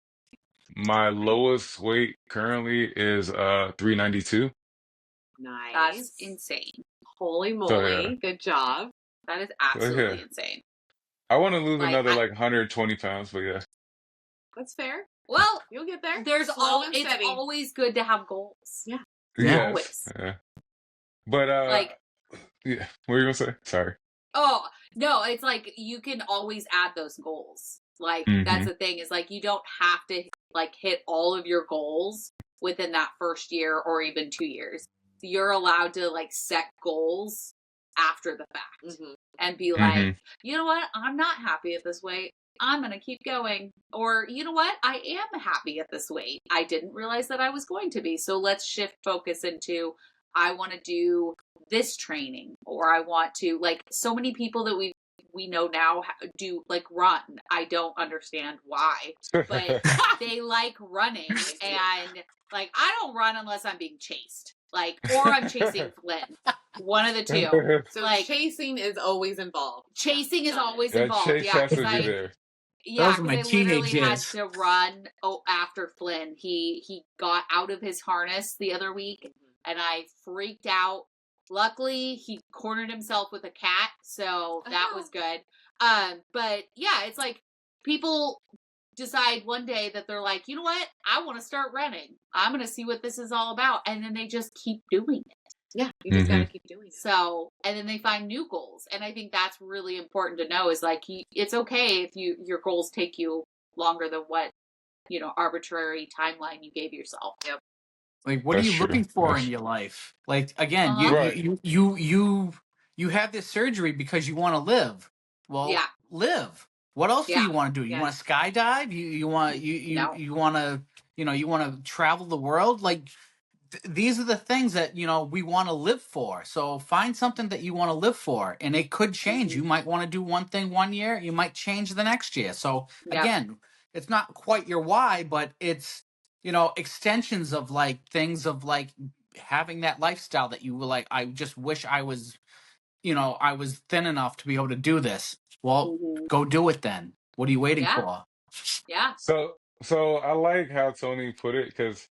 My lowest weight currently is 392. Nice. That's insane. Holy So yeah. moly. Good job. That is So absolutely yeah. insane. I want to lose Like, another like 120 pounds, but yeah. That's fair. Well, You'll get there. there's Slow and it's steady. always good to have goals. Yeah. Yes. Always. Yeah. But Like, yeah. What were you gonna say? Sorry. oh, no, it's like you can always add those goals. Like, that's the thing, is like you don't have to like hit all of your goals within that first year or even 2 years. You're allowed to like set goals after the fact and be like, you know what? I'm not happy at this weight. I'm going to keep going. Or, you know what? I am happy at this weight. I didn't realize that I was going to be. So let's shift focus into, I want to do this training, or I want to, like, so many people that we know now do like run. I don't understand why, but they like running, and like, I don't run unless I'm being chased, like, or I'm chasing Flynn. One of the two. So like, chasing is always involved. Chasing is always Yeah, involved. Chase Yeah, has to because be there. yeah, Those are my because I literally teenage had years. to run after Flynn. He got out of his harness the other week, and I freaked out. Luckily, he cornered himself with a cat, so that was good. But yeah, it's like people decide one day that they're like, you know what? I want to start running. I'm going to see what this is all about, and then they just keep doing it. Yeah, you just gotta keep doing it. So, and then they find new goals. And I think that's really important to know, is like, it's okay if your goals take you longer than what, arbitrary timeline you gave yourself. Yep. Like, what That's are you true. looking for That's in true. your life? Like, again, Right. you have this surgery because you want to live. Well, Yeah. live. What else do you want to do? You Yes. want to skydive? You want No. you want to you want to travel the world? Like, these are the things that we want to live for. So find something that you want to live for, and it could change. You might want to do one thing one year, you might change the next year. So again, it's not quite your why, but it's extensions of like things of like having that lifestyle that you were like, I just wish I was I was thin enough to be able to do this. Well, go do it then. What are you waiting for? Yeah. So I like how Tony put it, because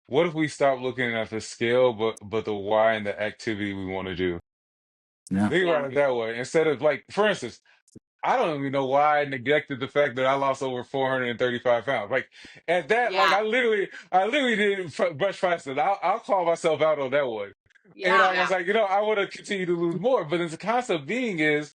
what if we stop looking at the scale, but the why and the activity we want to do? Yeah. Think about it that way. Instead of, like, for instance, I don't even know why I neglected the fact that I lost over 435 pounds. Like, at that, like, Yeah. I literally didn't brush past it. I'll call myself out on that one. And Yeah. I was like, I want to continue to lose more. But the concept being is,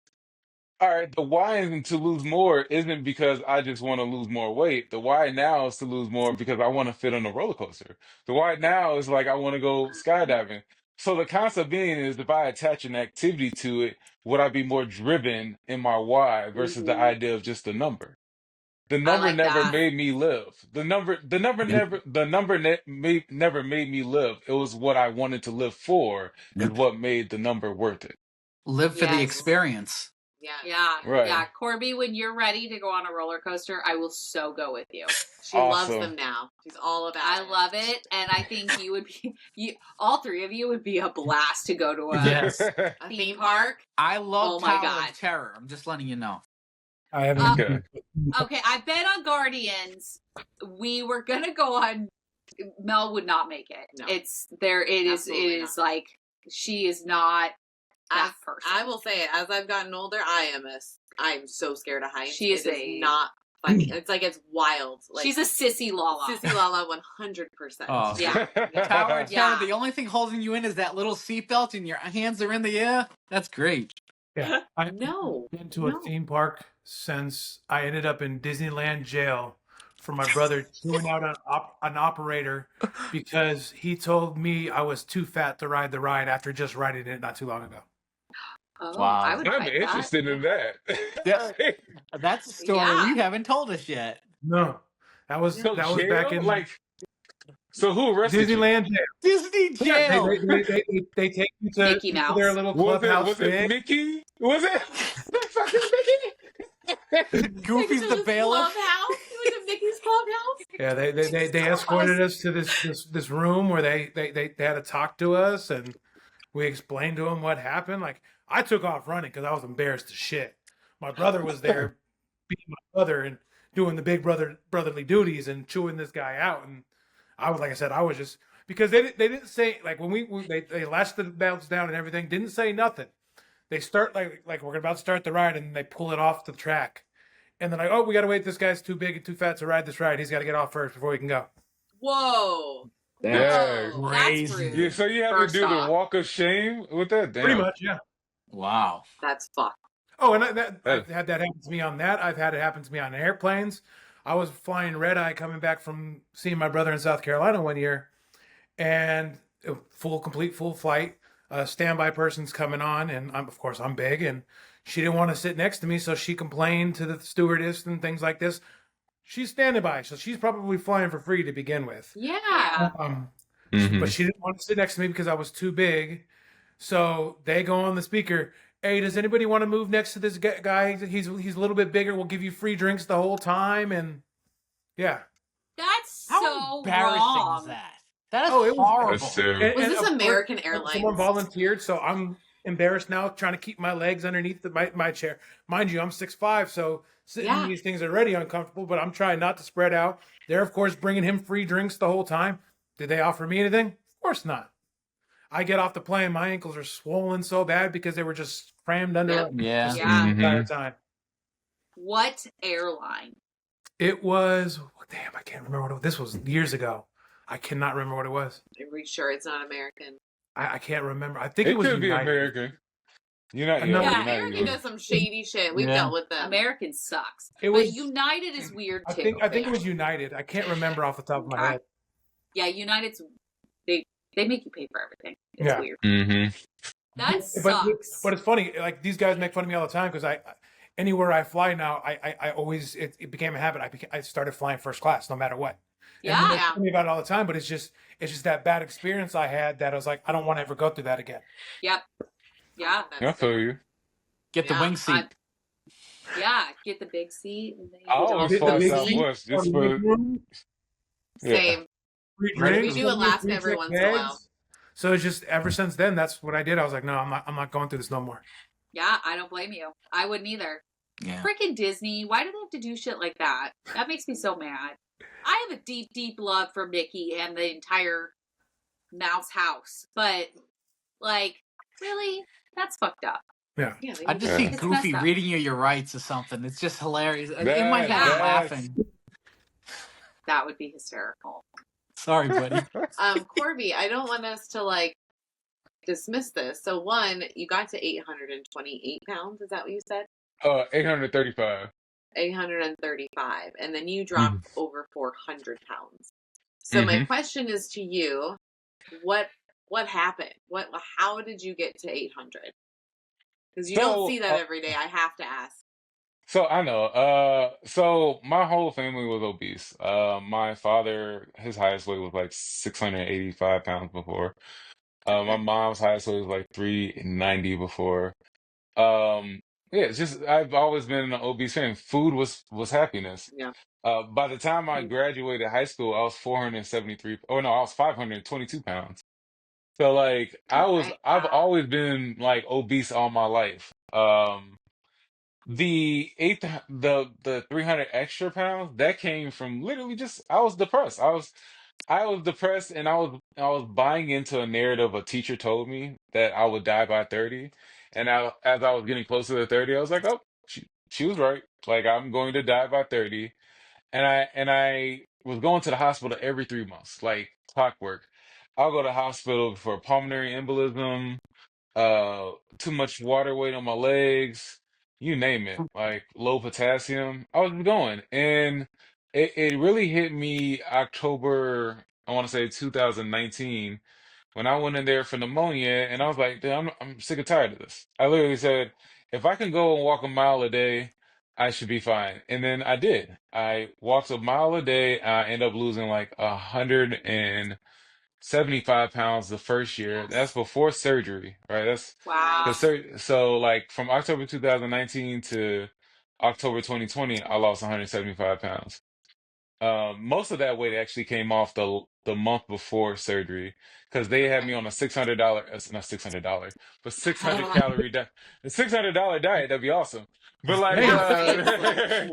all right, the why to lose more isn't because I just want to lose more weight. The why now is to lose more because I want to fit on a roller coaster. The why now is like I want to go skydiving. So the concept being is, if I attach an activity to it, would I be more driven in my why versus the idea of just the number? The number like never that. made me live. Never made me live. It was what I wanted to live for is what made the number worth it. Live for the Yes. experience. Yeah. Right. Yeah. Corby, when you're ready to go on a roller coaster, I will so go with you. She loves Awesome. them now. She's all about I it. love it. And I think you would be, all three of you would be a blast to go to a Yes. A theme park. I love Oh my Tower God. of Terror. I'm just letting you know. I haven't. Okay. Okay, I've been on Guardians. We were gonna go on. Mel would not make it. No. It's there. It Absolutely is like, she is not that person. I will say it. As I've gotten older, I'm so scared of heights. She is It is not funny. It's like, it's wild. Like, She's a sissy Lala. Sissy Lala 100%. Oh. Yeah. Tower of Terror, Yeah. the only thing holding you in is that little seatbelt and your hands are in the air. That's great. Yeah, I've No. been to a theme park since I ended up in Disneyland jail for my brother chewing out an operator because he told me I was too fat to ride the ride after just riding it not too long ago. Oh, Wow. I would I'm fight interested in that. Yes. That's a story Yeah. you haven't told us yet. No, that was So back jail? in Like, so who arrested Disneyland jail. Disney Yeah, jail. they take you to Mickey Mouse. their little you? clubhouse Was it thing. Mickey? Was it fucking Mickey? Goofy's the bailiff. Clubhouse? You went to Mickey's Clubhouse? Yeah, they escorted us to this room where they had to talk to us, and we explained to them what happened. Like, I took off running because I was embarrassed as shit. My brother was there being my brother and doing the big brotherly duties and chewing this guy out. And I was, like I said, I was just, because they didn't say, like, when they latched the belts down and everything, didn't say nothing. They start like we're about to start the ride, and they pull it off the track. and they're like, "Oh, we got to wait. This guy's too big and too fat to ride this ride. He's got to get off first before he can go." Whoa. Yeah. Whoa, Crazy. that's Yeah, rude. so you have First to do the off. walk of shame with that? Pretty Damn. much, yeah. Wow. That's fucked. Oh, and I've That- had that happen to me on that. I've had it happen to me on airplanes. I was flying red eye coming back from seeing my brother in South Carolina one year, and complete full flight. A standby person's coming on, and of course I'm big, and she didn't want to sit next to me, so she complained to the stewardess and things like this. She's standing by, so she's probably flying for free to begin with. Yeah. Mhm. But she didn't want to sit next to me because I was too big. So they go on the speaker. Hey, does anybody want to move next to this guy? He's a little bit bigger. We'll give you free drinks the whole time. And yeah. That's How so embarrassing wrong. is that? That is Oh, it was- horrible. That's terrible. Was this of course, American Airlines? Someone volunteered, so I'm embarrassed now trying to keep my legs underneath my chair. Mind you, I'm 6'5", so sitting Yeah. in these things are already uncomfortable, but I'm trying not to spread out. They're, of course, bringing him free drinks the whole time. Did they offer me anything? Of course not. I get off the plane, my ankles are swollen so bad because they were just crammed under Yep. Yeah. Yeah. the entire Mhm. time. What airline? It was, damn, I can't remember this was years ago. I cannot remember what it was. Are we sure it's not American? I can't remember. I think it It was could be United. American. United, No. yeah, Yeah, United. American does some shady shit. We've Yeah. dealt with them. American sucks. It But was- United is weird I too. think it was United. I can't remember off the top of my Okay. head. Yeah, United's they make you pay for everything. It's Yeah. weird. Mm-hmm. That sucks. But it's funny. Like these guys make fun of me all the time because anywhere I fly now, I always it became a habit. I started flying first class no matter what. And Yeah. they tell me about it all the time. But it's just that bad experience I had that I was like, I don't want to ever go through that again. Yep. Yeah. I feel you. Get the Yeah, wing seat. Yeah. Get the big seat. And then I always The fly big Southwest just for yeah. Same. Free Right. drinks, We do Alaska free every check once in a while. bags. So it's just ever since then, that's what I did. I was like, no, I'm not going through this no more. Yeah, I don't blame you. I wouldn't either. Yeah. Freaking Disney. Why do they have to do shit like that? That makes me so mad. I have a deep, deep love for Mickey and the entire Mouse house. But, like, really? That's fucked up. Yeah. Yeah, they I do just Yeah. see It's Goofy messed up. reading you your rights or something. It's just hilarious. In my head, I'm That's- laughing. That would be hysterical. Sorry, buddy. Corby, I don't want us to like dismiss this. So one, you got to 828 pounds. Is that what you said? 835. 835, and then you dropped over 400 pounds. So my question is to you: what happened? How did you get to 800? Because you don't see that every day. I have to ask. So I know. So my whole family was obese. My father, his highest weight was like 685 pounds before. My mom's highest weight was like 390 before. Yeah, it's just I've always been an obese fan. Food was happiness. Yeah. By the time I graduated high school, I was 473. Oh no, I was 522 pounds. So like Okay. I've always been like obese all my life. The 300 extra pounds that came from literally just I was depressed. I was depressed and I was buying into a narrative a teacher told me that I would die by 30. And as I was getting closer to 30, I was like, oh, she was right. Like I'm going to die by 30. And I was going to the hospital every 3 months, like clockwork. I'll go to the hospital for pulmonary embolism, too much water weight on my legs, you name it, like low potassium. I was going, and it really hit me October, I want to say 2019, when I went in there for pneumonia, and I was like, "Dude, I'm sick and tired of this." I literally said, if I can go and walk a mile a day, I should be fine. And then I did. I walked a mile a day. I ended up losing like 175 pounds the first year. That's before surgery, right? That's Wow. because so like from October 2019 to October 2020, I lost 175 pounds. Most of that weight actually came off the month before surgery because they had me on a $600, not $600, but 600 calorie diet. The $600 diet, that'd be awesome. But like,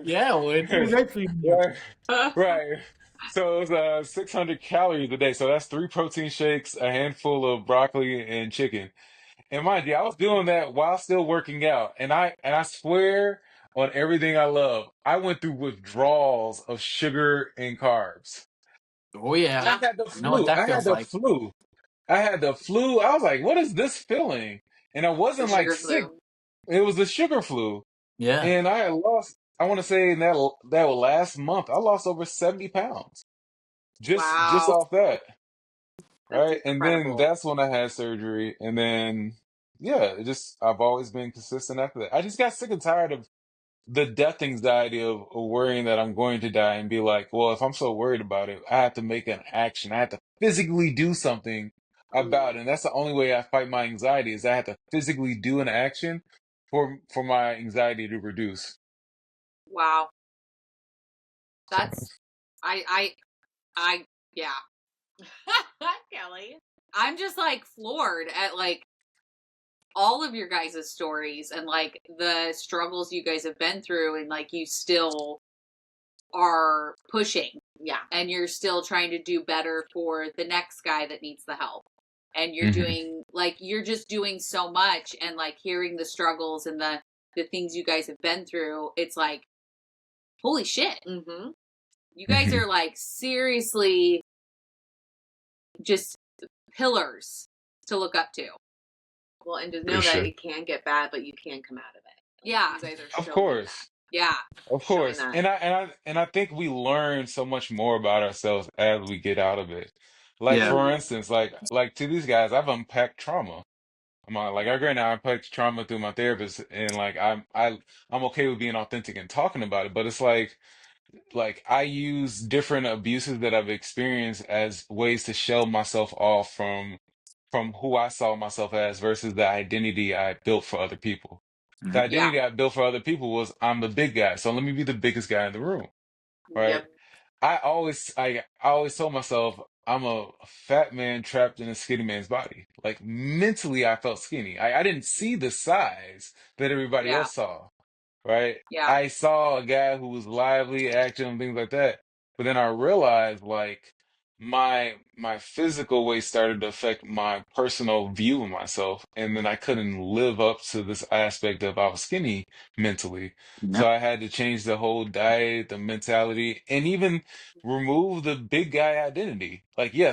Yeah, it would. It was actually right. So it was 600 calories a day. So that's 3 protein shakes, a handful of broccoli, and chicken. And mind you, I was doing that while still working out. And I swear on everything I love. I went through withdrawals of sugar and carbs. Oh yeah. I had the I know what flu. that I had feels the like. flu. I had the flu. I was like, what is this feeling? And I The wasn't like sugar sick. flu. It was the sugar flu. Yeah. And I had lost, I want to say in that last month, I lost over 70 pounds. Just Wow. off that. That's Right. And then incredible. that's when I had surgery. And then, yeah, I've always been consistent after that. I just got sick and tired of the death anxiety of worrying that I'm going to die and be like, well, if I'm so worried about it, I have to make an action. I have to physically do something about it. And that's the only way I fight my anxiety is I have to physically do an action for my anxiety to reduce. Wow. So, That's I yeah. Kelly. I'm just like floored at like all of your guys' stories and like the struggles you guys have been through, and like you still are pushing. Yeah. And you're still trying to do better for the next guy that needs the help. And you're mhm, doing like you're just doing so much, and like hearing the struggles and the things you guys have been through, it's like holy shit. Mm-hmm. You guys mhm, are like seriously just pillars to look up to. Well, and just know that appreciate it. it can get bad, but you can come out of it. Yeah. You guys are Of showing that. course. Yeah. Of Showing course. that. And I think we learn so much more about ourselves as we get out of it. Like Yeah. for instance, like to these guys, I've unpacked trauma. Like I granted I unpacked trauma through my therapist and like I'm okay with being authentic and talking about it, but it's like I use different abuses that I've experienced as ways to shell myself off from who I saw myself as versus the identity I built for other people. The Mhm. Yeah. identity I built for other people was I'm the big guy, so let me be the biggest guy in the room, right? Yep. I always told myself I'm a fat man trapped in a skinny man's body. Like mentally, I felt skinny. I didn't see the size that everybody Yeah. else saw, right? Yeah. I saw a guy who was lively, active, and things like that. But then I realized like my physical weight started to affect my personal view of myself, and then I couldn't live up to this aspect of I was skinny mentally. So Yep. I had to change the whole diet, the mentality, and even remove the big guy identity. Like, Yeah.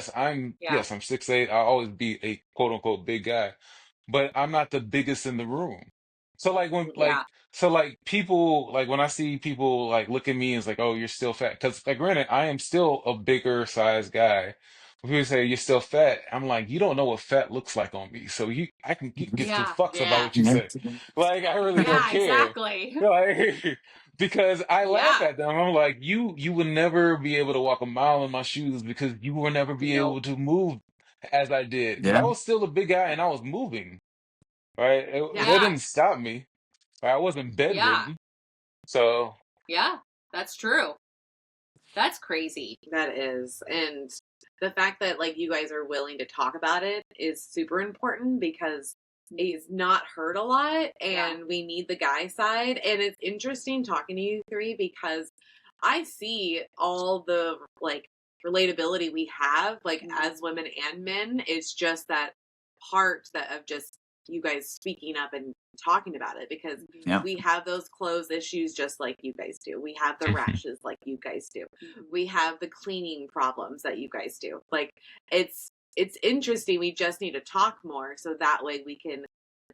yes, I'm 6'8". I'll always be a quote unquote big guy, but I'm not the biggest in the room. So like Yeah. people like when I see people like look at me and it's like, oh, you're still fat. Because like granted, I am still a bigger size guy. When people say you're still fat, I'm like, you don't know what fat looks like on me. So you give two Yeah. fucks about Yeah. what you say. Like I really don't Yeah, care. exactly. Like because I laugh Yeah. at them. I'm like, you would never be able to walk a mile in my shoes because you will never be Nope. able to move as I did. Because I Yeah. was still a big guy and I was moving. Right? That Yeah. didn't stop me. I wasn't Yeah. bedridden. So Yeah. That's true. That's crazy. That is. And the fact that like you guys are willing to talk about it is super important because he's not heard a lot and we need the guy side. And it's interesting talking to you three because I see all the like relatability we have like as women and men. It's just that part that of just you guys speaking up and talking about it because Yeah. we have those clothes issues just like you guys do. We have the rashes like you guys do. We have the cleaning problems that you guys do. Like it's interesting. We just need to talk more so that way we can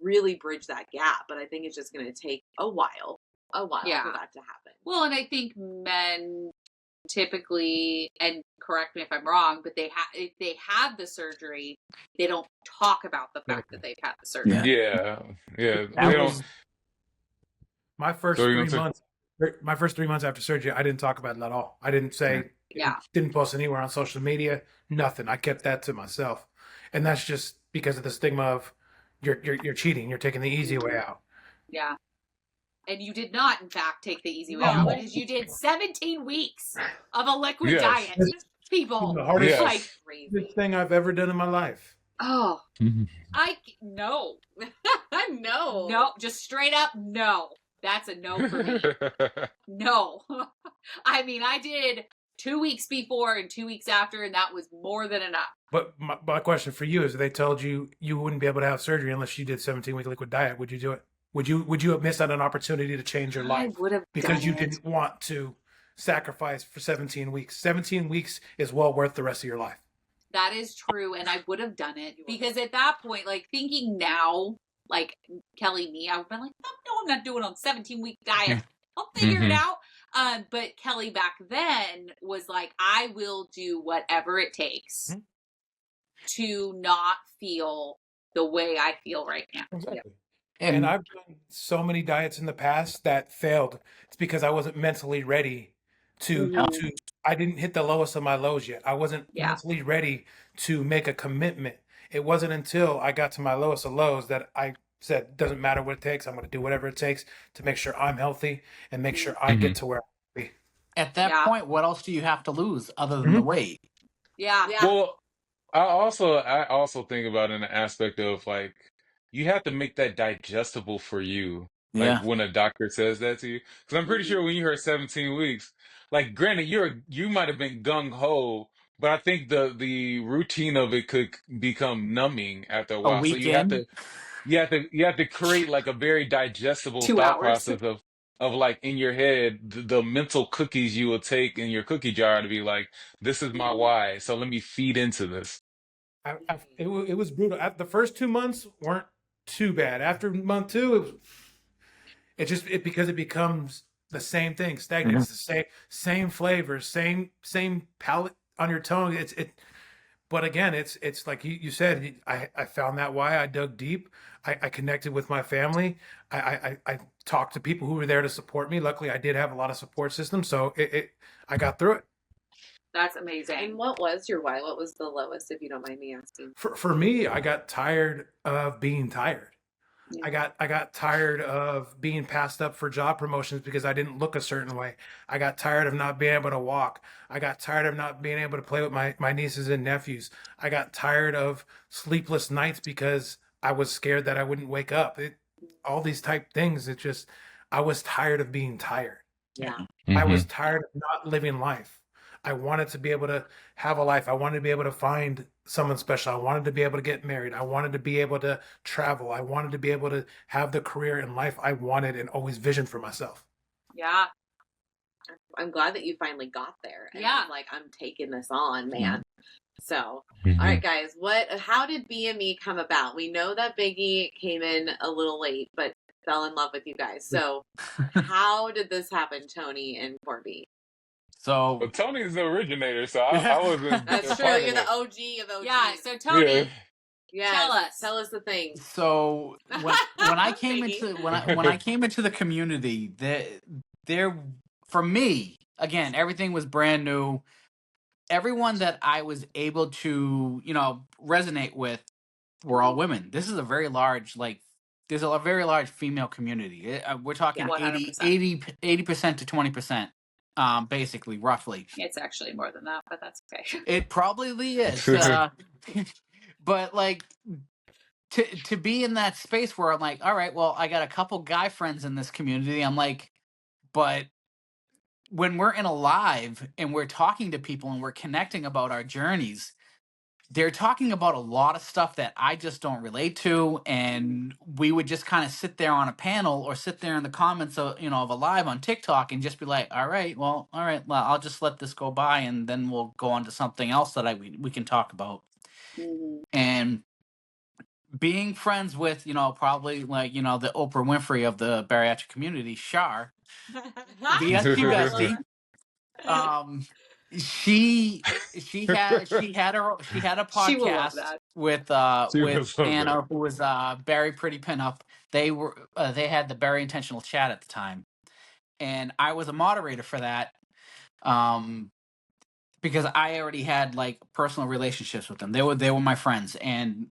really bridge that gap. But I think it's just going to take a while for Yeah. that to happen. Well, and I think men typically, and correct me if I'm wrong, but if they have the surgery, they don't talk about the fact that they've had the surgery. Yeah. yeah, they That don't. was My first So you gonna 3 say? months, my first 3 months after surgery, I didn't talk about it at all. I didn't say, Yeah. didn't post anywhere on social media, nothing. I kept that to myself, and that's just because of the stigma of you're cheating, you're taking the easy way out. Yeah. And you did not, in fact, take the easy way No. out because you did 17 weeks of a liquid Yes. diet. It's People. the hardest Yes. Like, Crazy. thing I've ever done in my life. oh, Mhm. no. No. No, just straight up no. That's a no for me. No. I mean, I did 2 weeks before and 2 weeks after, and that was more than enough. But my question for you is, if they told you you wouldn't be able to have surgery unless you did 17-week liquid diet, would you do it? would you have missed out an opportunity to change your I life would have because done you it. didn't want to sacrifice for 17 weeks? 17 weeks is well worth the rest of your life. That is true, and I would have done it because at that point, like thinking now, like Kelly, me, I would have been like, oh, no, I'm not doing a 17-week diet. I'll figure it out. But Kelly back then was like, I will do whatever it takes to not feel the way I feel right now. Exactly. And I've done so many diets in the past that failed. It's because I wasn't mentally ready to I didn't hit the lowest of my lows yet. I wasn't mentally ready to make a commitment. It wasn't until I got to my lowest of lows that I said, doesn't matter what it takes. I'm going to do whatever it takes to make sure I'm healthy and make sure I get to where I want to be. At that point, what else do you have to lose other than the weight? Yeah. Well, I also think about in the aspect of like you have to make that digestible for you. Like Yeah. when a doctor says that to you, because I'm pretty sure when you heard 17 weeks, like granted you might have been gung ho, but I think the routine of it could become numbing after a A while. So weekend? you have to create like a very digestible 2 thought hours. process of like in your head the mental cookies you will take in your cookie jar to be like, this is my why, so let me feed into this. It was brutal. The first 2 months weren't too bad. After month 2, because it becomes the same thing, stagnant. It's the same flavors, same palate on your tongue. But again, it's like you said. I found that why. I dug deep. I connected with my family. I talked to people who were there to support me. Luckily, I did have a lot of support systems, so I got through it. That's amazing. And what was your why? What was the lowest, if you don't mind me asking? For me, I got tired of being tired. Yeah. I got tired of being passed up for job promotions because I didn't look a certain way. I got tired of not being able to walk. I got tired of not being able to play with my nieces and nephews. I got tired of sleepless nights because I was scared that I wouldn't wake up. All these type things. I was tired of being tired. Yeah. I was tired of not living life. I wanted to be able to have a life. I wanted to be able to find someone special. I wanted to be able to get married. I wanted to be able to travel. I wanted to be able to have the career and life I wanted and always visioned for myself. Yeah. I'm glad that you finally got there. And Yeah. like, I'm taking this on, man. So, all right, guys, how did BME come about? We know that Biggie came in a little late, but fell in love with you guys. So how did this happen, Tony and Corby? So Well, Tony's the originator, so I wasn't. That's a true. part You're of the it. OG of OG. Yeah. So Tony, Yes. Tell us the things. So when I came Biggie. into when I came into the community, there for me again, everything was brand new. Everyone that I was able to resonate with were all women. This is a very large there's a very large female community. We're talking 100%. 80% to 20%, basically, roughly. It's actually more than that, but that's okay. It probably is. But like to be in that space where I'm like, all right, well, I got a couple guy friends in this community. I'm like, but when we're in a live and we're talking to people and we're connecting about our journeys, they're talking about a lot of stuff that I just don't relate to, and we would just kind of sit there on a panel or sit there in the comments of a live on TikTok and just be like, all right, well, I'll just let this go by, and then we'll go on to something else that we can talk about. And being friends with probably the Oprah Winfrey of the bariatric community, Shar, BSG bestie. She had a podcast with Anna, who was Barry Pretty Pinup. They had the Barry Intentional Chat at the time, and I was a moderator for that because I already had personal relationships with them. They were my friends, and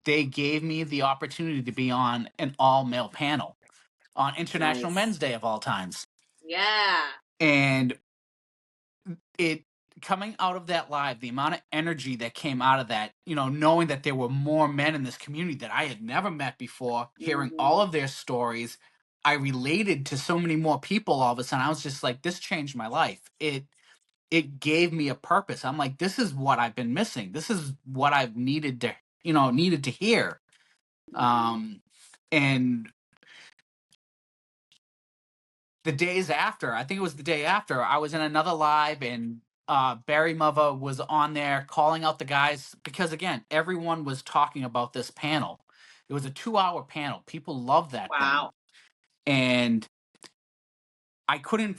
they gave me the opportunity to be on an all male panel on International Men's Day of all times. Yeah. And it coming out of that live, the amount of energy that came out of that, knowing that there were more men in this community that I had never met before, hearing all of their stories, I related to so many more people all of a sudden. I was just like, this changed my life. It gave me a purpose. I'm like, this is what I've been missing. This is what I've needed to hear. And the days after, I think it was the day after, I was in another live, and Barry Mother was on there calling out the guys because, again, everyone was talking about this panel. It was a 2-hour panel. People loved that Wow. thing. And I couldn't,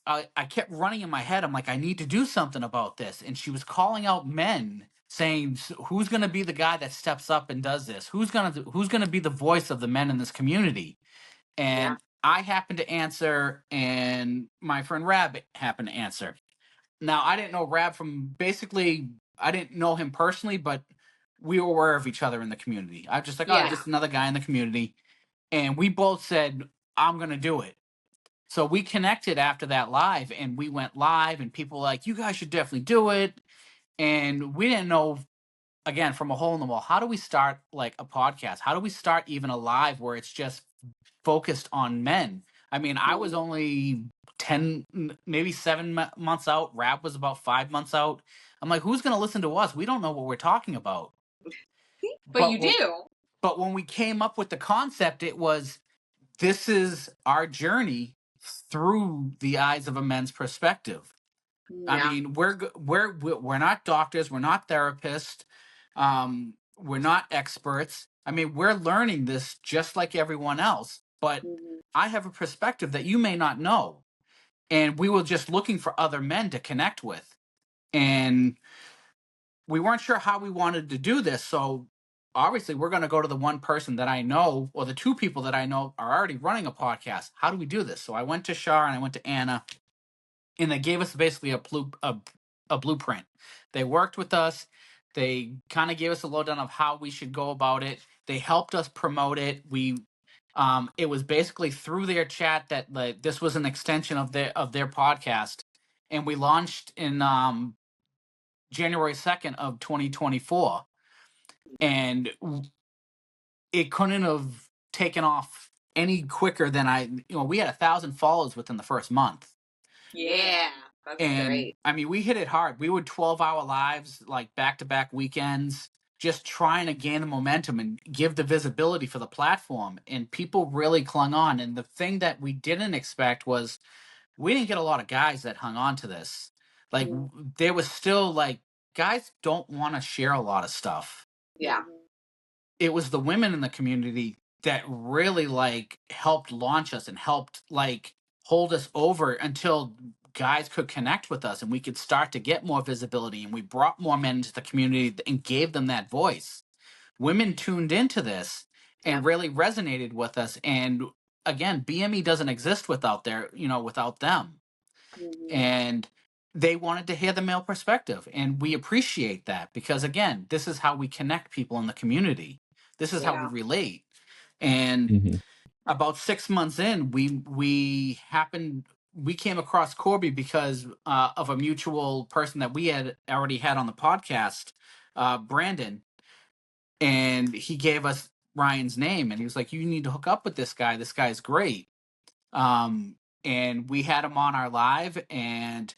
I kept running in my head. I'm like, I need to do something about this. And she was calling out men saying, who's going to be the guy that steps up and does this? Who's going to be the voice of the men in this community? And I happened to answer, and my friend Rab happened to answer. Now, I didn't know Rab from basically, I didn't know him personally, but we were aware of each other in the community. I was just like, oh, just another guy in the community. And we both said, I'm going to do it. So we connected after that live, and we went live, and people were like, you guys should definitely do it. And we didn't know, again, from a hole in the wall, how do we start like a podcast? How do we start even a live where it's just focused on men? I mean, I was only 10, maybe 7 months out. Rap was about 5 months out. I'm like, who's going to listen to us? We don't know what we're talking about. But you do. But when we came up with the concept, it was, this is our journey through the eyes of a men's perspective. I mean, we're not doctors, we're not therapists, we're not experts. I mean, we're learning this just like everyone else, but I have a perspective that you may not know. And we were just looking for other men to connect with. And we weren't sure how we wanted to do this. So obviously we're going to go to the one person that I know, or the two people that I know are already running a podcast. How do we do this? So I went to Shar and I went to Anna, and they gave us basically a blueprint. They worked with us. They kind of gave us a lowdown of how we should go about it. They helped us promote it. It was basically through their chat that this was an extension of their podcast, and we launched in January 2nd of 2024, and it couldn't have taken off any quicker than we had 1,000 followers within the first month. Yeah, that's great. I mean, we hit it hard. We would 12-hour lives, like back-to-back weekends, just trying to gain the momentum and give the visibility for the platform. And people really clung on. And the thing that we didn't expect was we didn't get a lot of guys that hung on to this. Like, there was still, like, guys don't want to share a lot of stuff. Yeah. It was the women in the community that really, like, helped launch us and helped, like, hold us over until guys could connect with us and we could start to get more visibility, and we brought more men into the community and gave them that voice. Women tuned into this and really resonated with us. And again, BME doesn't exist without them. And they wanted to hear the male perspective, and we appreciate that, because again, this is how we connect people in the community. This is how we relate. And about 6 months in, we came across Corby because of a mutual person that we had already had on the podcast, Brandon, and he gave us Ryan's name, and he was like, you need to hook up with this guy. This guy's great. And we had him on our live, and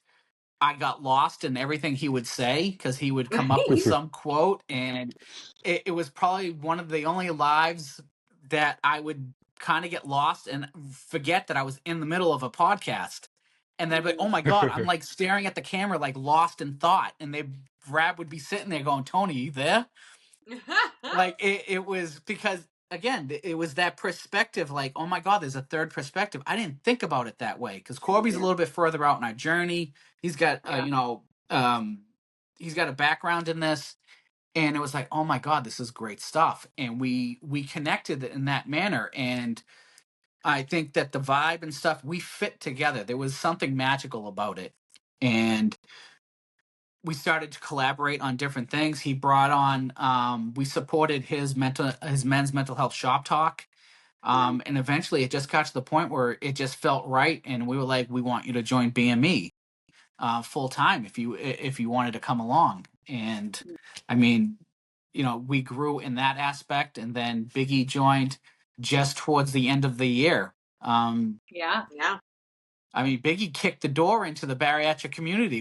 I got lost in everything he would say because he would come up with some quote, and it was probably one of the only lives that I would kind of get lost and forget that I was in the middle of a podcast. And then I'd be like, oh my God, I'm like staring at the camera, like lost in thought. And Rab would be sitting there going, Tony, you there? Like it was because, again, it was that perspective, like, oh my God, there's a third perspective. I didn't think about it that way because Corby's a little bit further out in our journey. He's got, he's got a background in this, and it was like, oh my God, this is great stuff. And we connected in that manner. And I think that the vibe and stuff, we fit together. There was something magical about it. And we started to collaborate on different things. He brought on, we supported his men's mental health shop talk. And eventually it just got to the point where it just felt right. And we were like, we want you to join BME full time if you wanted to come along. And I mean, we grew in that aspect, and then Biggie joined just towards the end of the year. Yeah. I mean, Biggie kicked the door into the bariatric community.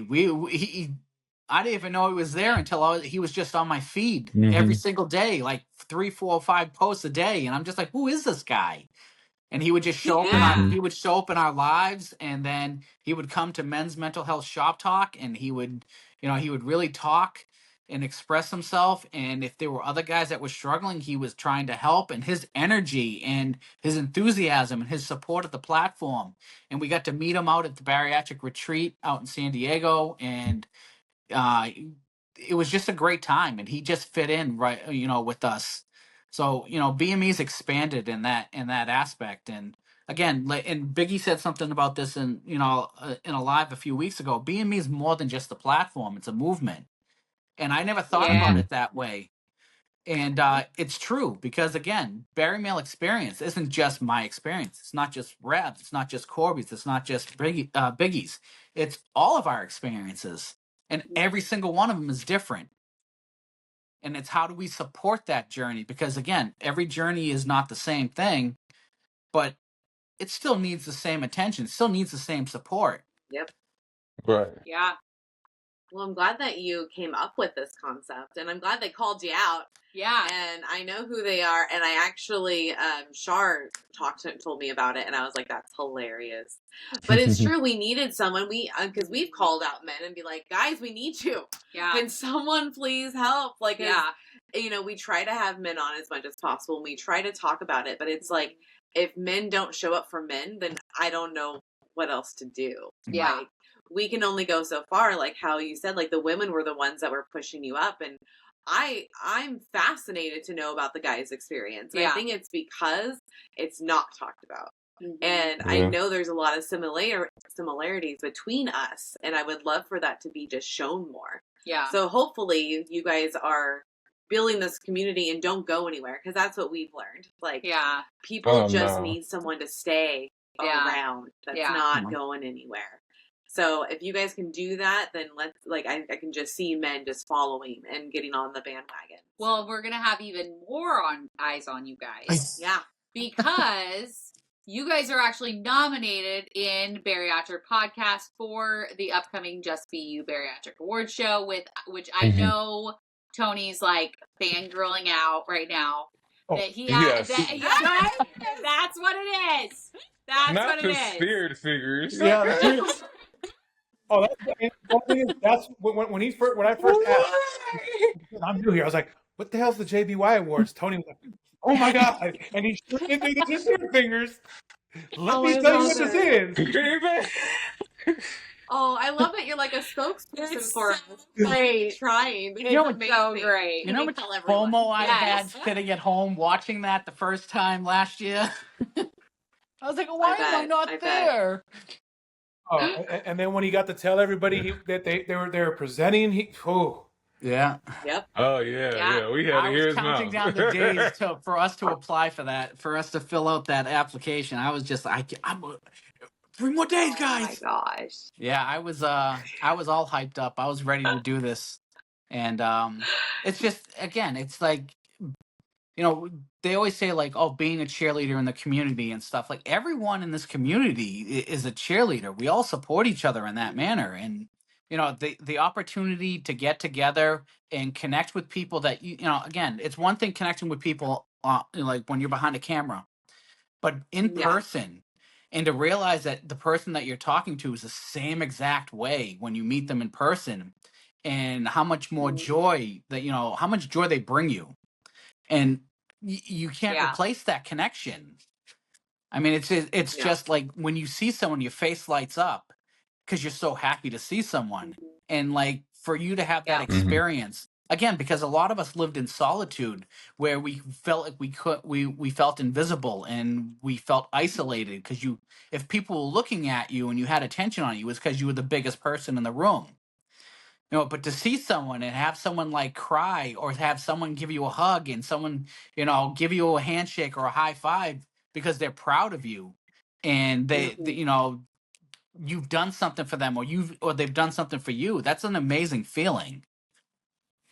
I didn't even know he was there until he was just on my feed every single day, like 3, 4, 5 posts a day. And I'm just like, who is this guy? and he would just show up Yeah. he would show up in our lives, and then he would come to Men's Mental Health Shop Talk, and he would, he would really talk and express himself. And if there were other guys that were struggling, he was trying to help, and his energy and his enthusiasm and his support of the platform. And we got to meet him out at the bariatric retreat out in San Diego, and uh, it was just a great time, and he just fit in right, with us. So, BME's expanded in that aspect. And again, and Biggie said something about this in in a live a few weeks ago. BME is more than just a platform; it's a movement. And I never thought about it that way. And it's true, because again, Barry Male experience isn't just my experience. It's not just Reb's. It's not just Corby's. It's not just Biggie's. It's all of our experiences, and every single one of them is different. And it's how do we support that journey? Because again, every journey is not the same thing, but it still needs the same attention. Still needs the same support. Yep. Right. Yeah. Well, I'm glad that you came up with this concept, and I'm glad they called you out. Yeah. And I know who they are, and I actually, Shar told me about it, and I was like, that's hilarious. But it's true, we needed someone, because we've called out men and be like, guys, we need you. Yeah. Can someone please help? Like, Yeah. we try to have men on as much as possible, and we try to talk about it, but it's like, if men don't show up for men, then I don't know what else to do. Yeah. Like, we can only go so far, like how you said, like the women were the ones that were pushing you up, and I'm fascinated to know about the guy's experience. And I think it's because it's not talked about. Mm-hmm. And I know there's a lot of similarities between us, and I would love for that to be just shown more. Yeah. So hopefully you guys are building this community and don't go anywhere, because that's what we've learned. Like, people need someone to stay around that's not going anywhere. So if you guys can do that, then I can just see men just following and getting on the bandwagon. Well, we're going to have even more eyes on you guys. Yeah. Because you guys are actually nominated in Bariatric Podcast for the upcoming Just Be You Bariatric Awards show, which I know Tony's like fangirling out right now. Oh, that he yes. That's what it is. That's not what it the is. spirit figures. Yeah. Oh, that's when I first asked, I'm new here. I was like, "What the hell's the JBY Awards?" Tony was like, "Oh my god!" And he's showing me the spirit fingers. Let me tell you what this is. Oh, I love that you're like a spokesperson for us. Great. Trying. It's so great. You know how much FOMO I had sitting at home watching that the first time last year? I was like, why am I not there? Oh, and then when he got to tell everybody that they were presenting, yeah. Yep. Oh yeah. We had to hear his mouth. I was counting down the days for us to apply for that, for us to fill out that application. I was just, I'm 3 more days, guys. Oh my gosh. Yeah, I was all hyped up. I was ready to do this, and it's just, again, it's like, they always say like, oh, being a cheerleader in the community and stuff. Like, everyone in this community is a cheerleader. We all support each other in that manner. And, the opportunity to get together and connect with people that, again, it's one thing connecting with people like when you're behind a camera, but in person, and to realize that the person that you're talking to is the same exact way when you meet them in person, and how much more joy how much joy they bring you. And you can't replace that connection. I mean, it's just like when you see someone, your face lights up because you're so happy to see someone. And like, for you to have that experience, again, because a lot of us lived in solitude where we felt like we felt invisible and we felt isolated, because if people were looking at you and you had attention on you, it was because you were the biggest person in the room. But to see someone and have someone like cry, or have someone give you a hug, and someone, give you a handshake or a high five because they're proud of you, and they you've done something for them, or they've done something for you. That's an amazing feeling.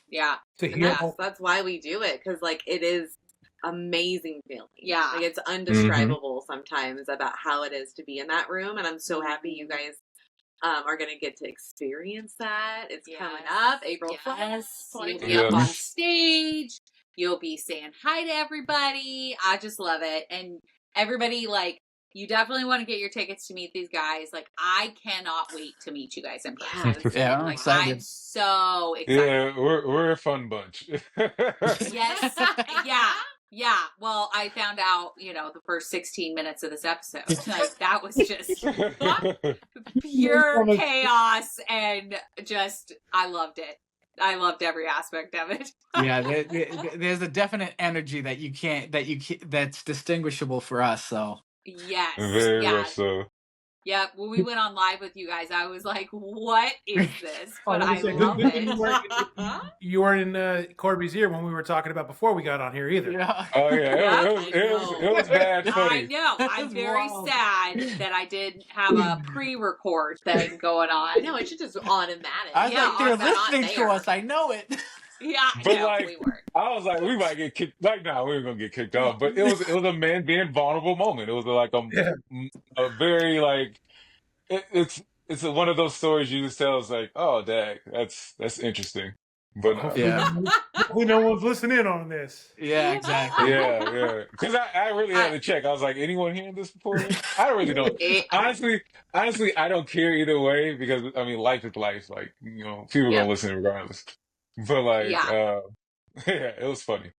Yeah. And that's why we do it, because like, it is amazing feeling. Yeah. Like, it's undescribable sometimes about how it is to be in that room. And I'm so happy you guys are going to get to experience that. It's coming up April 1st. You'll be up on stage. You'll be saying hi to everybody. I just love it. And everybody, like, you definitely want to get your tickets to meet these guys. Like, I cannot wait to meet you guys in person. Yeah, I'm Like, excited. I'm so excited. Yeah, we're a fun bunch. Yes. Yeah. Well, I found out, the first 16 minutes of this episode. Like, that was just pure chaos, and just, I loved it. I loved every aspect of it. Yeah, there's a definite energy that's distinguishable for us. So Yes. Very Yeah. much so. Yeah. When we went on live with you guys, I was like, what is this? But Let me I say, love good thing it. you weren't in Corby's ear when we were talking about before we got on here either. yeah, Oh yeah, Yeah, it was bad I funny. know. I'm That's very wild. sad that I didn't have a pre-record thing going on. No, it should just automatic. I was Yeah, like, they're automatic. listening to us. I know it. Yeah, But no, like, we weren't. I was like, we might get kicked. Like, nah, we were gonna get kicked off. But it was a man being vulnerable moment. It was like Yeah. a very like it's one of those stories you just tell. It's like, oh, dang, that's interesting. But Yeah. Hopefully no one's listening on this. Yeah, exactly. yeah. Because I really had to check. I was like, anyone hearing this before? I really don't. Honestly, I don't care either way because I mean, life is life. Like people are Yep. gonna listen regardless. But like, Yeah. yeah, it was funny.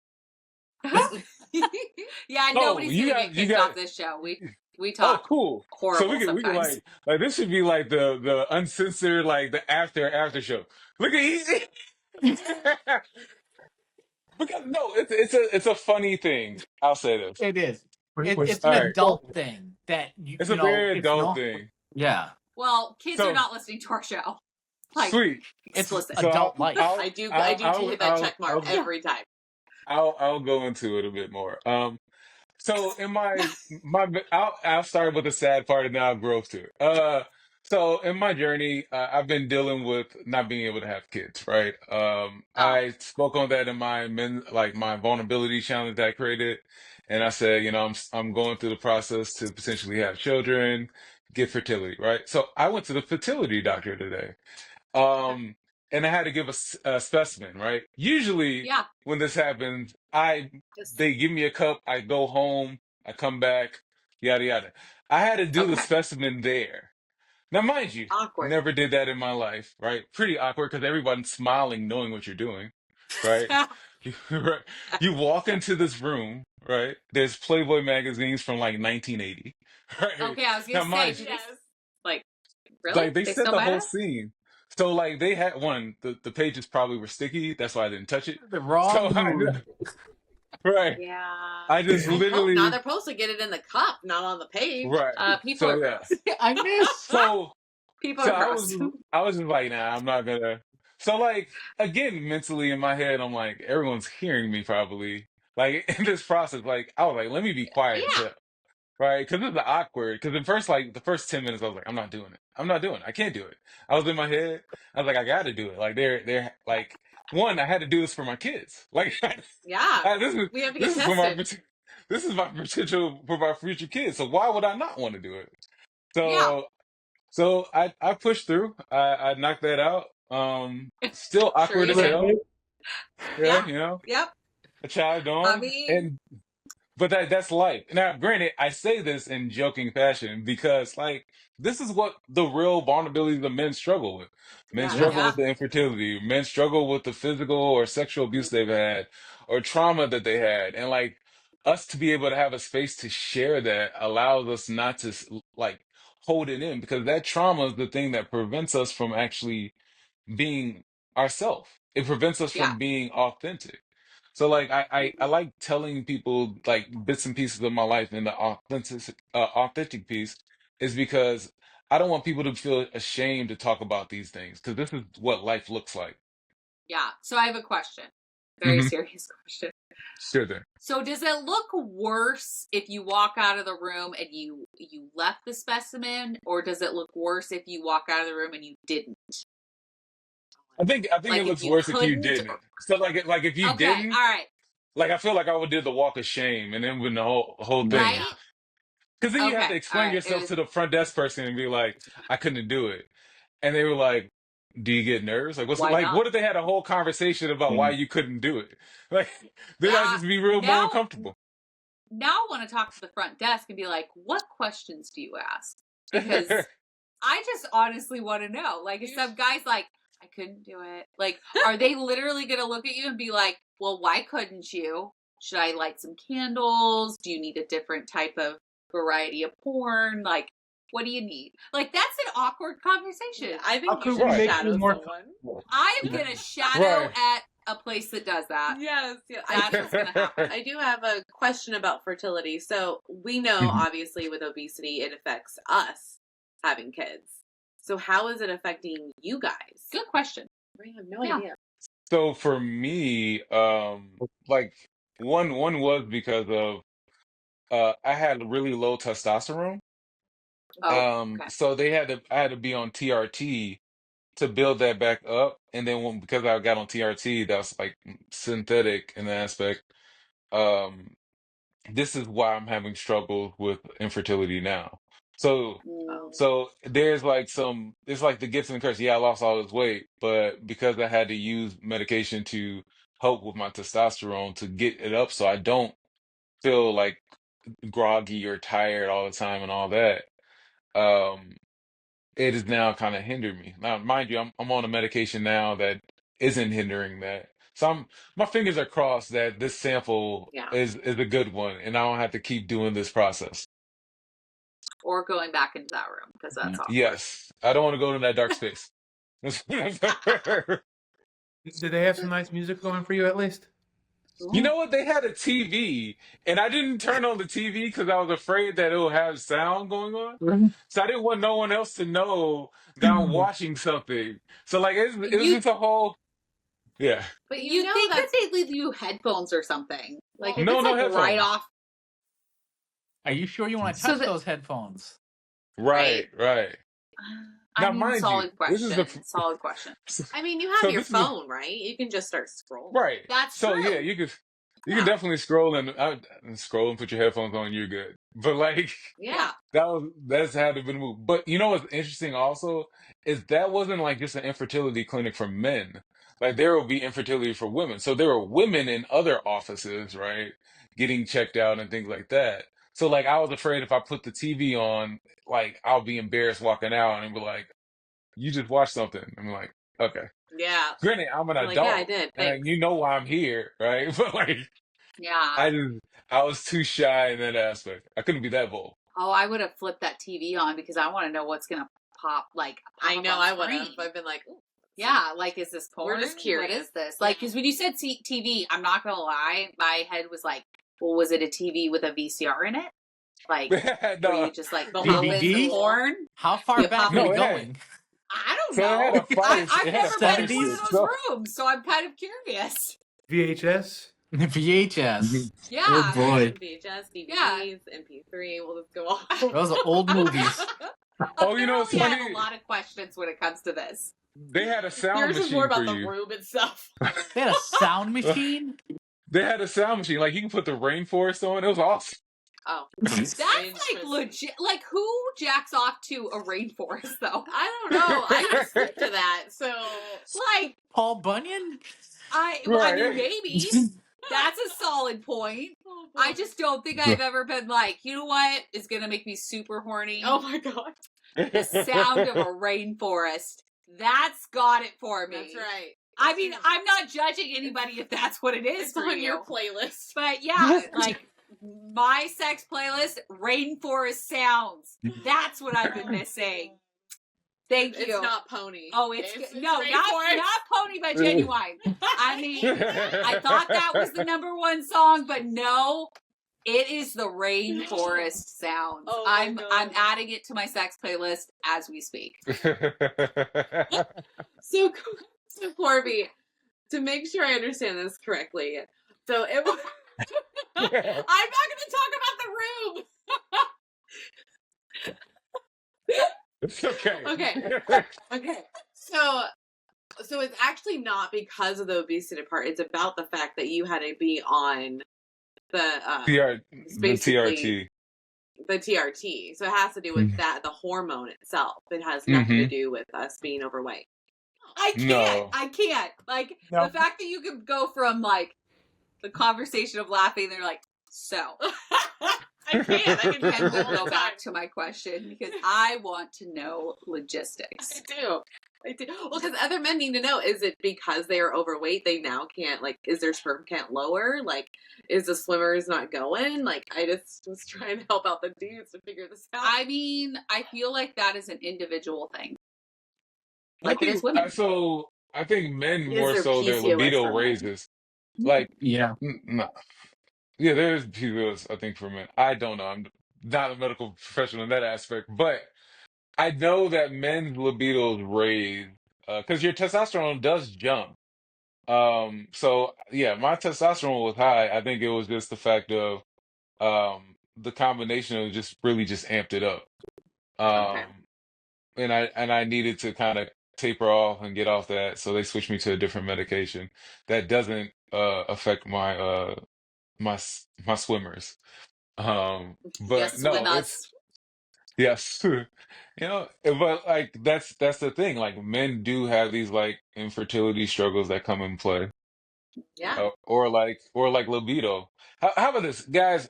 Yeah, Oh, nobody's you gonna got get you kicked got. we this show. We Oh, talk cool. So horrible we can sometimes. like this should be like the uncensored like the after show. Look at easy. Because no, it's a funny thing. I'll say this. It is. It's All an right, adult thing that it's a very it's adult not. thing. Yeah, Well, kids So are not listening to our show. Like, sweet. it's explicit. So adult life. I do hit that check mark every time. I'll go into it a bit more. So in I'll start with the sad part and then I'll grow to it. So in my journey, I've been dealing with not being able to have kids, right? I spoke on that in my vulnerability challenge that I created, and I said, I'm going through the process to potentially have children, get fertility, right? So I went to the fertility doctor today. Um, and I had to give a specimen, right? Usually, Yeah. when this happens, Just, they give me a cup, I go home, I come back, yada yada. I had to do the okay. specimen there. Now, mind you, Awkward. never did that in my life, right? Pretty awkward because everyone's smiling, knowing what you're doing, right? Right. You walk into this room, right? There's Playboy magazines from like 1980, right? Okay, I was Now, gonna say, mind you, like, really? like they set still the buy whole that? scene. So like they had the pages probably were sticky. That's why I didn't touch it. The wrong So mood. right. Yeah. I just I hope literally not. They're supposed to get it in the cup, not on the page. right. People So are yeah. gross. I miss. So People so are gross. I was just like, nah, I'm not gonna. So like again, mentally in my head, I'm like, everyone's hearing me probably. Like in this process, like I was like, let me be quiet as Yeah. hell. Right? Because it's awkward. Because at first, like the first 10 minutes, I was like, I'm not doing it. I'm not doing it. I can't do it. I was in my head. I was like, I got to do it. Like they're like one. I had to do this for my kids. Like Yeah. this is We have to this get is for my tested. this is my potential for my future kids. So why would I not want to do it? Yeah. So I pushed through. I knocked that out. Still awkward you as did. hell. Yeah, Yeah. Yep. a child I on mean, and. But that's life. Now, granted, I say this in joking fashion because, like, this is what the real vulnerabilities of men struggle with. Men yeah. struggle Yeah. with the infertility. Men struggle with the physical or sexual abuse they've had or trauma that they had. And, like, us to be able to have a space to share that allows us not to, like, hold it in because that trauma is the thing that prevents us from actually being ourselves. It prevents us Yeah. from being authentic. So like I like telling people like bits and pieces of my life and the authentic piece is because I don't want people to feel ashamed to talk about these things because this is what life looks like. Yeah. So I have a question. Very Hmm. serious question. Sure thing. So does it look worse if you walk out of the room and you left the specimen, or does it look worse if you walk out of the room and you didn't? I think Like it if looks you worse if you couldn't, didn't. So like if you okay, didn't, all right, like I feel like I would do the walk of shame and then when the whole thing. right? Because then you have Okay, to all explain right. It yourself was to the front desk person and be like, I couldn't do it. And they were like, do you get nerves? Like, why like, not? what if they had a whole conversation about why you couldn't do it? Like, then I'd just be real more No, uncomfortable. now want to talk to the front desk and be like, what questions do you ask? Because I just honestly want to know. Like, if some guy's like, I couldn't do it. Like, are they literally going to look at you and be like, well, why couldn't you? Should I light some candles? Do you need a different type of variety of porn? Like, what do you need? Like, that's an awkward conversation. I think you could should we make shadow you more someone. I am going to shadow at a place that does that. Yes. That's what's going to happen. I do have a question about fertility. So we know, obviously, with obesity, it affects us having kids. So how is it affecting you guys? Good question. I have no idea. So for me, like one was because of I had really low testosterone. Oh, okay. So I had to be on TRT to build that back up, and then because I got on TRT, that's like synthetic in the aspect. Um, this is why I'm having struggles with infertility now. So Mm. so there's like it's like the gifts and the curse. Yeah, I lost all this weight, but because I had to use medication to help with my testosterone to get it up so I don't feel like groggy or tired all the time and all that, um, it has now kind of hindered me. Now, mind you, I'm on a medication now that isn't hindering that. So my fingers are crossed that this sample is a good one, and I don't have to keep doing this process. Or going back into that room, because that's awkward. Yes, I don't want to go to that dark space. Did they have some nice music going for you at least? You know what? They had a TV, and I didn't turn on the TV because I was afraid that it would have sound going on. So I didn't want no one else to know that I'm watching something. So like, it was just a whole, yeah. But you think that they'd leave you headphones or something? Like, if No, it's no like headphones. right off. Are you sure you want to touch those headphones? Right. I Now, mean, mind solid you, question. this is Solid question. I mean, you have So your this is a- phone, right? You can just start scrolling. right. That's So true. yeah, you can definitely scroll and scroll and put your headphones on. You're good. But like, Yeah. that's had to be moved. But you know what's interesting also is that wasn't like just an infertility clinic for men. Like there will be infertility for women. So there were women in other offices, right, getting checked out and things like that. So like I was afraid if I put the TV on, like I'll be embarrassed walking out and be like, "You just watched something." I'm like, "Okay." Yeah. Granted, I'm an Like, adult, yeah, I did. and Thanks. you know why I'm here, right? But like, Yeah. I was too shy in that aspect. I couldn't be that bold. Oh, I would have flipped that TV on because I want to know what's gonna pop. I know I would have. screen. I've been like, ooh. Yeah, like, is this porn? We're just curious. What is this? Like, because when you said TV, I'm not gonna lie, my head was like, well, was it a TV with a VCR in it? Like, where No, you just like The pop in DVD? some porn? How far You back pop are we it in. going? I don't So it had know. a fire- I've it had a never fire been in one of stick. those rooms, so I'm kind of curious. VHS? VHS. Yeah. Oh boy. VHS, DVDs, Yeah. MP3. We'll just go on. Those are old movies. Oh, you know, it's Apparently I funny. have a lot of questions when it comes to this. They had a sound Yours is machine more about for the you. room itself. They had a sound machine? They had a sound machine. Like you can put the rainforest on. It was awesome. Oh, That's like Interesting. legit. Like, who jacks off to a rainforest though? I don't know. I can speak to that. So, Like, Paul Bunyan? I Right. mean, maybe that's a solid point. I just don't think I've ever been like, you know what is gonna make me super horny? oh my god, The sound of a rainforest. That's got it for me. that's right. I mean, I'm not judging anybody if that's what it is It's for on you. your playlist. But yeah, like my sex playlist, rainforest sounds. That's what I've been missing. Thank you. It's not Pony. Oh, it's It's no, Rainforest. not Pony by Genuine. I mean, I thought that was the #1 song, but no, it is the rainforest sounds. Oh my I'm God. adding it to my sex playlist as we speak. So Corby, to make sure I understand this correctly, so it was. I'm not going to talk about the room. It's okay. Okay. So it's actually not because of the obesity part. It's about the fact that you had to be on The basically- TRT. the TRT. So it has to do with that, the hormone itself. It has nothing to do with us being overweight. I can't. No. I can't. Like, No. the fact that you could go from, like, the conversation of laughing, they're like, so. I can't. I can And handle we'll all go the back time. to my question because I want to know logistics. I do. Well, because other men need to know, is it because they are overweight, they now can't, like, is their sperm count lower? Like, is the swimmers not going? Like, I just was trying to help out the dudes to figure this out. I mean, I feel like that is an individual thing. I Like it is think women. so. I think men Is more there so their PCOS libido for men? raises. Like, Yeah. no, yeah, there's PCOS. I think for men. I don't know. I'm not a medical professional in that aspect, but I know that men's libidos raise because your testosterone does jump. So yeah, my testosterone was high. I think it was just the fact of the combination of just really just amped it up. Okay. Um, and I needed to kind of taper off and get off that, so they switched me to a different medication that doesn't affect my swimmers. But Yes, no, it's swimmers. yes. But like that's the thing. Like men do have these like infertility struggles that come in play, Yeah. or like libido. How about this, guys?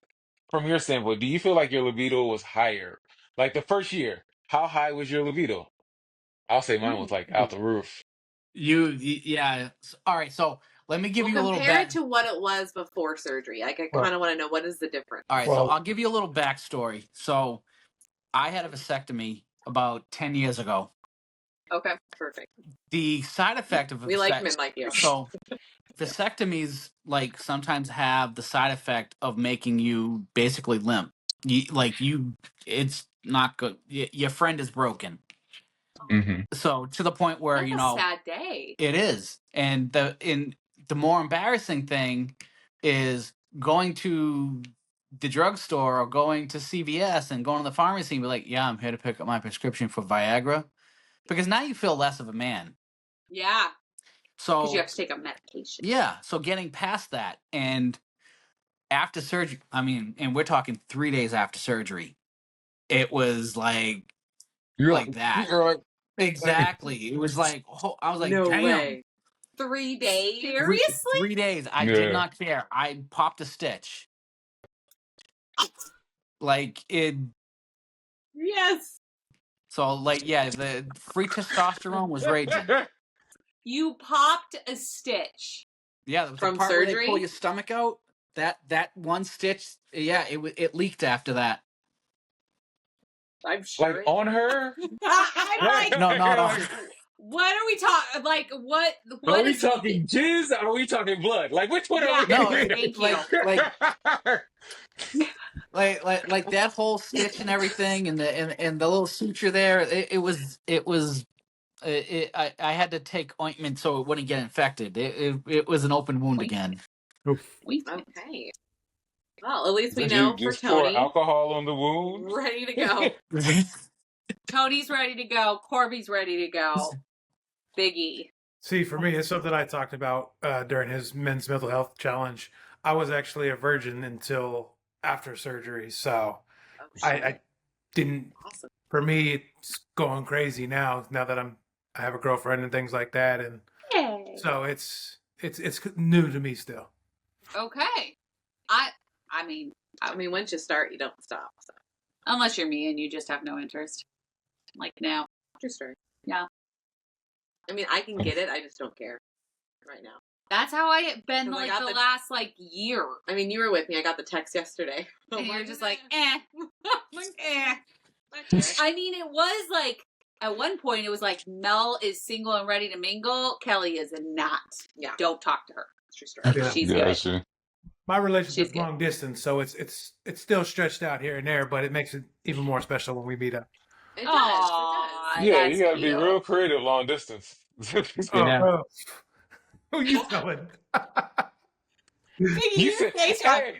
From your standpoint, do you feel like your libido was higher? Like the first year, how high was your libido? I'll say mine was like out the roof. Yeah. All right. So let me give Well, you a little compare it back. to what it was before surgery. Like, I Well- kind of want to know, what is the difference? All right. So Well- I'll give you a little backstory. So I had a vasectomy about 10 years ago. Okay, perfect. The side effect of a We like men like you. So vasectomies like sometimes have the side effect of making you basically limp. It's not good. Your friend is broken. Hmm. So to the point where That's a sad day. it is, and the more embarrassing thing is going to the drugstore or going to CVS and going to the pharmacy and be like, "Yeah, I'm here to pick up my prescription for Viagra," because now you feel less of a man. Yeah, because So you have to take a medication. yeah, so getting past that and after surgery, I mean, and we're talking 3 days after surgery, it was like You're that. you're like, Exactly. It was like I was like, No damn. way. 3 days. Seriously? 3 days. I Yeah. did not care. I popped a stitch. Like it. Yes. So like yeah, the free testosterone was raging. You popped a stitch. Yeah, the From part where they surgery? pull your stomach out. That one stitch. Yeah, it leaked after that. I'm sure. like on her. I'm like, No, not on. what are we talking? Like, what? Are What we is talking jizz? Or are we talking blood? Like which one are we? No, thank you. like that whole stitch and everything, and the little suture there. I had to take ointment so it wouldn't get infected. It was an open wound again. Okay. Well, at least we Did know you for just pour Tony. alcohol on the wound? Ready to go. Tony's ready to go. Corby's ready to go. Biggie. See, for me, it's something I talked about during his men's mental health challenge. I was actually a virgin until after surgery, so Oh, I didn't. Awesome. For me, it's going crazy now. Now that I have a girlfriend and things like that, and Yay. so it's new to me still. Okay. I mean, once you start, you don't stop. So. unless you're me and you just have no interest. Like now. True story. Yeah. I mean, I can get it. I just don't care right now. That's how I have been 'Cause I like got the the- last like year. I mean, you were with me. I got the text yesterday. And you're just like, eh. Like, eh. Okay. I mean, it was like, at one point, it was like, Mel is single and ready to mingle. Kelly is not. Yeah. Don't talk to her. True story. Yeah. She's good. Gotcha. My relationship's She's good. long distance, so it's still stretched out here and there, but it makes it even more special when we meet up. It does. Aw, It Yeah, that's you gotta be cute. real creative long distance. Oh, Yeah. bro. Who you telling? You said, hey, does.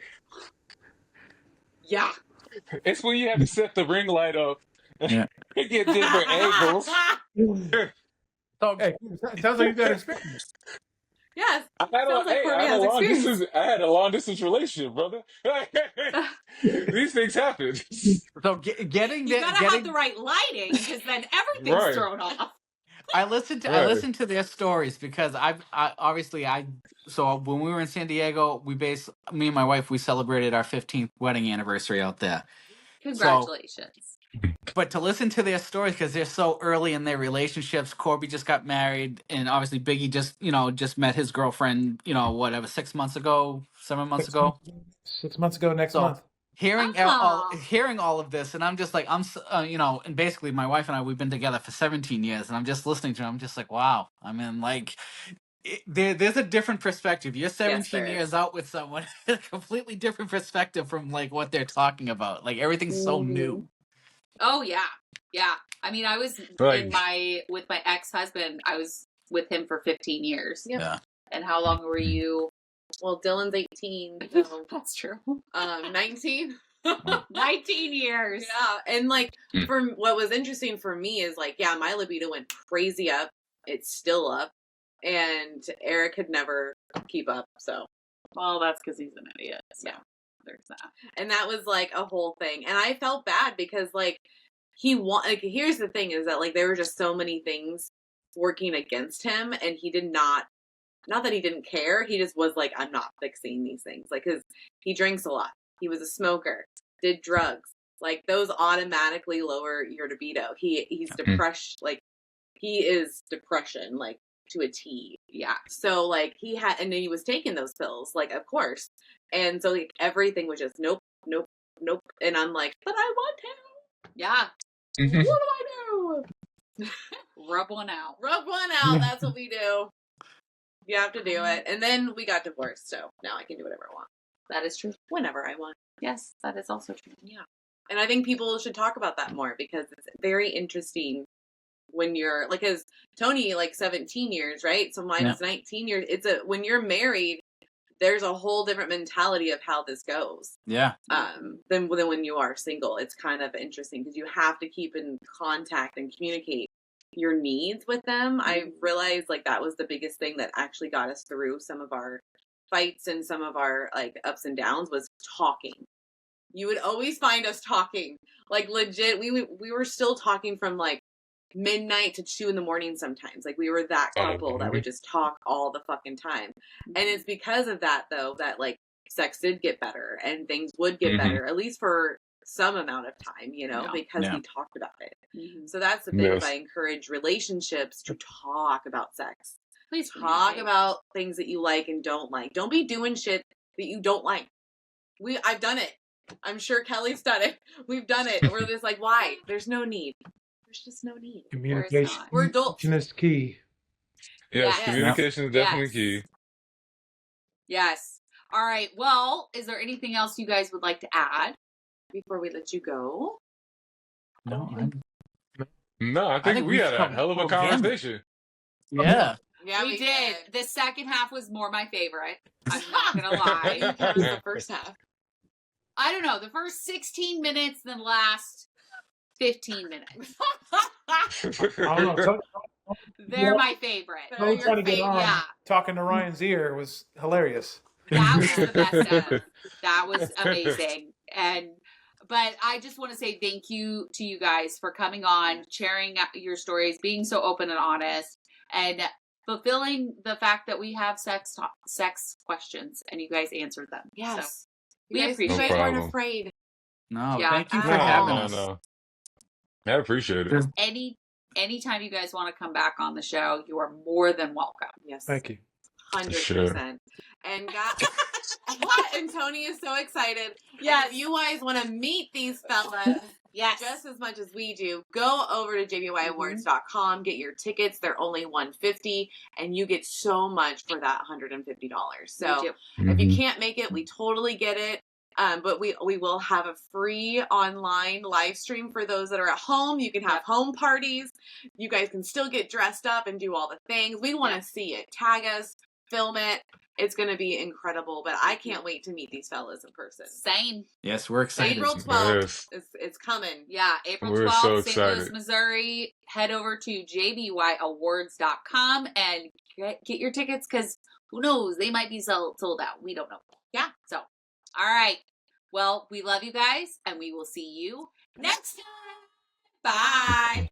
Yeah. it's when you have to set the ring light up and Yeah. get different angles. So Hey, sounds like you got experience. Yes. I had Sounds like Corby has experience. I had a long distance relationship, brother. These things happen. getting You gotta have getting the right lighting because then everything's Right. thrown off. I listened to their stories because so when we were in San Diego, me and my wife, we celebrated our 15th wedding anniversary out there. Congratulations. But to listen to their stories, because they're so early in their relationships, Corby just got married, and obviously Biggie just met his girlfriend, 6 months ago, 7 months ago. 6 months ago next So month. hearing all of this, and I'm just like, and basically my wife and I, we've been together for 17 years, and I'm just listening to him, I'm just like, wow. I mean, like, there's a different perspective. You're 17 years out with someone, a completely different perspective from like what they're talking about. Like everything's so new. Oh yeah. Yeah. I mean, I was with my ex-husband, I was with him for 15 years. Yep. Yeah. And how long were you? Well, Dylan's 18. So, that's true. 19. 19 years. Yeah. And like, for what was interesting for me is like, yeah, my libido went crazy up. It's still up. And Eric could never keep up. So, well, that's because he's an idiot. So. Yeah. There's that. And that was like a whole thing. And I felt bad because like here's the thing is that like there were just so many things working against him, and he did not that he didn't care, he just was like, I'm not fixing these things. Like, cause he drinks a lot. He was a smoker, did drugs. Like those automatically lower your libido. He's depressed. Like he is depression, like to a T. Yeah. So like and then he was taking those pills, like, of course. And so like everything was just nope. And I'm like, but I want him. Yeah. What do I do? Rub one out. That's what we do. You have to do it. And then we got divorced, so now I can do whatever I want. That is true. Whenever I want. Yes, that is also true. Yeah. And I think people should talk about that more because it's very interesting when you're like, as Tony, like 17 years, right? So mine is 19 years. When you're married, there's a whole different mentality of how this goes. Yeah. Than when you are single. It's kind of interesting because you have to keep in contact and communicate your needs with them. I realized like that was the biggest thing that actually got us through some of our fights and some of our like ups and downs was talking. You would always find us talking, like legit. We were still talking from like midnight to 2 a.m. sometimes. Like we were that couple that would just talk all the fucking time. And it's because of that though that like sex did get better and things would get better, at least for some amount of time, because we talked about it. So that's the thing. I encourage relationships to talk about sex. Please talk about things that you like and don't like. Don't be doing shit that you don't like. I've done it. I'm sure Kelly's done it. We've done it. We're just like, why? There's no need. There's just no need. Communication We're adults. is key. Yes, communication is definitely key. Yes. All right. Well, is there anything else you guys would like to add before we let you go? No, I think we had a hell of a conversation. Yeah. Yeah, we did. The second half was more my favorite. I'm not going to lie. That was the first half. I don't know. The first 16 minutes, then last 15 minutes. I don't know. They're my favorite. Trying to get on. Talking to Ryan's ear was hilarious. That was the best ever. That was amazing. But I just want to say thank you to you guys for coming on, sharing your stories, being so open and honest, and fulfilling the fact that we have sex questions and you guys answered them. Yes. So we appreciate it. You guys weren't afraid. No, thank you for having us. No. I appreciate it. Anytime you guys want to come back on the show, you are more than welcome. Yes. Thank you. 100%. Sure. And and Tony is so excited. Yes. If you guys want to meet these fellas just as much as we do, go over to jbyawards.com, get your tickets. They're only $150 and you get so much for that $150. So if you can't make it, we totally get it. But we will have a free online live stream for those that are at home. You can have home parties. You guys can still get dressed up and do all the things. We want to see it. Tag us, film it. It's going to be incredible, but I can't wait to meet these fellas in person. Same. Yes, we're excited. April 12th. It's coming. Yeah, April 12th, We're so St. Louis, excited. Missouri. Head over to jbyawards.com and get your tickets because who knows? They might be sold out. We don't know. Yeah. So, all right. Well, we love you guys and we will see you next time. Bye.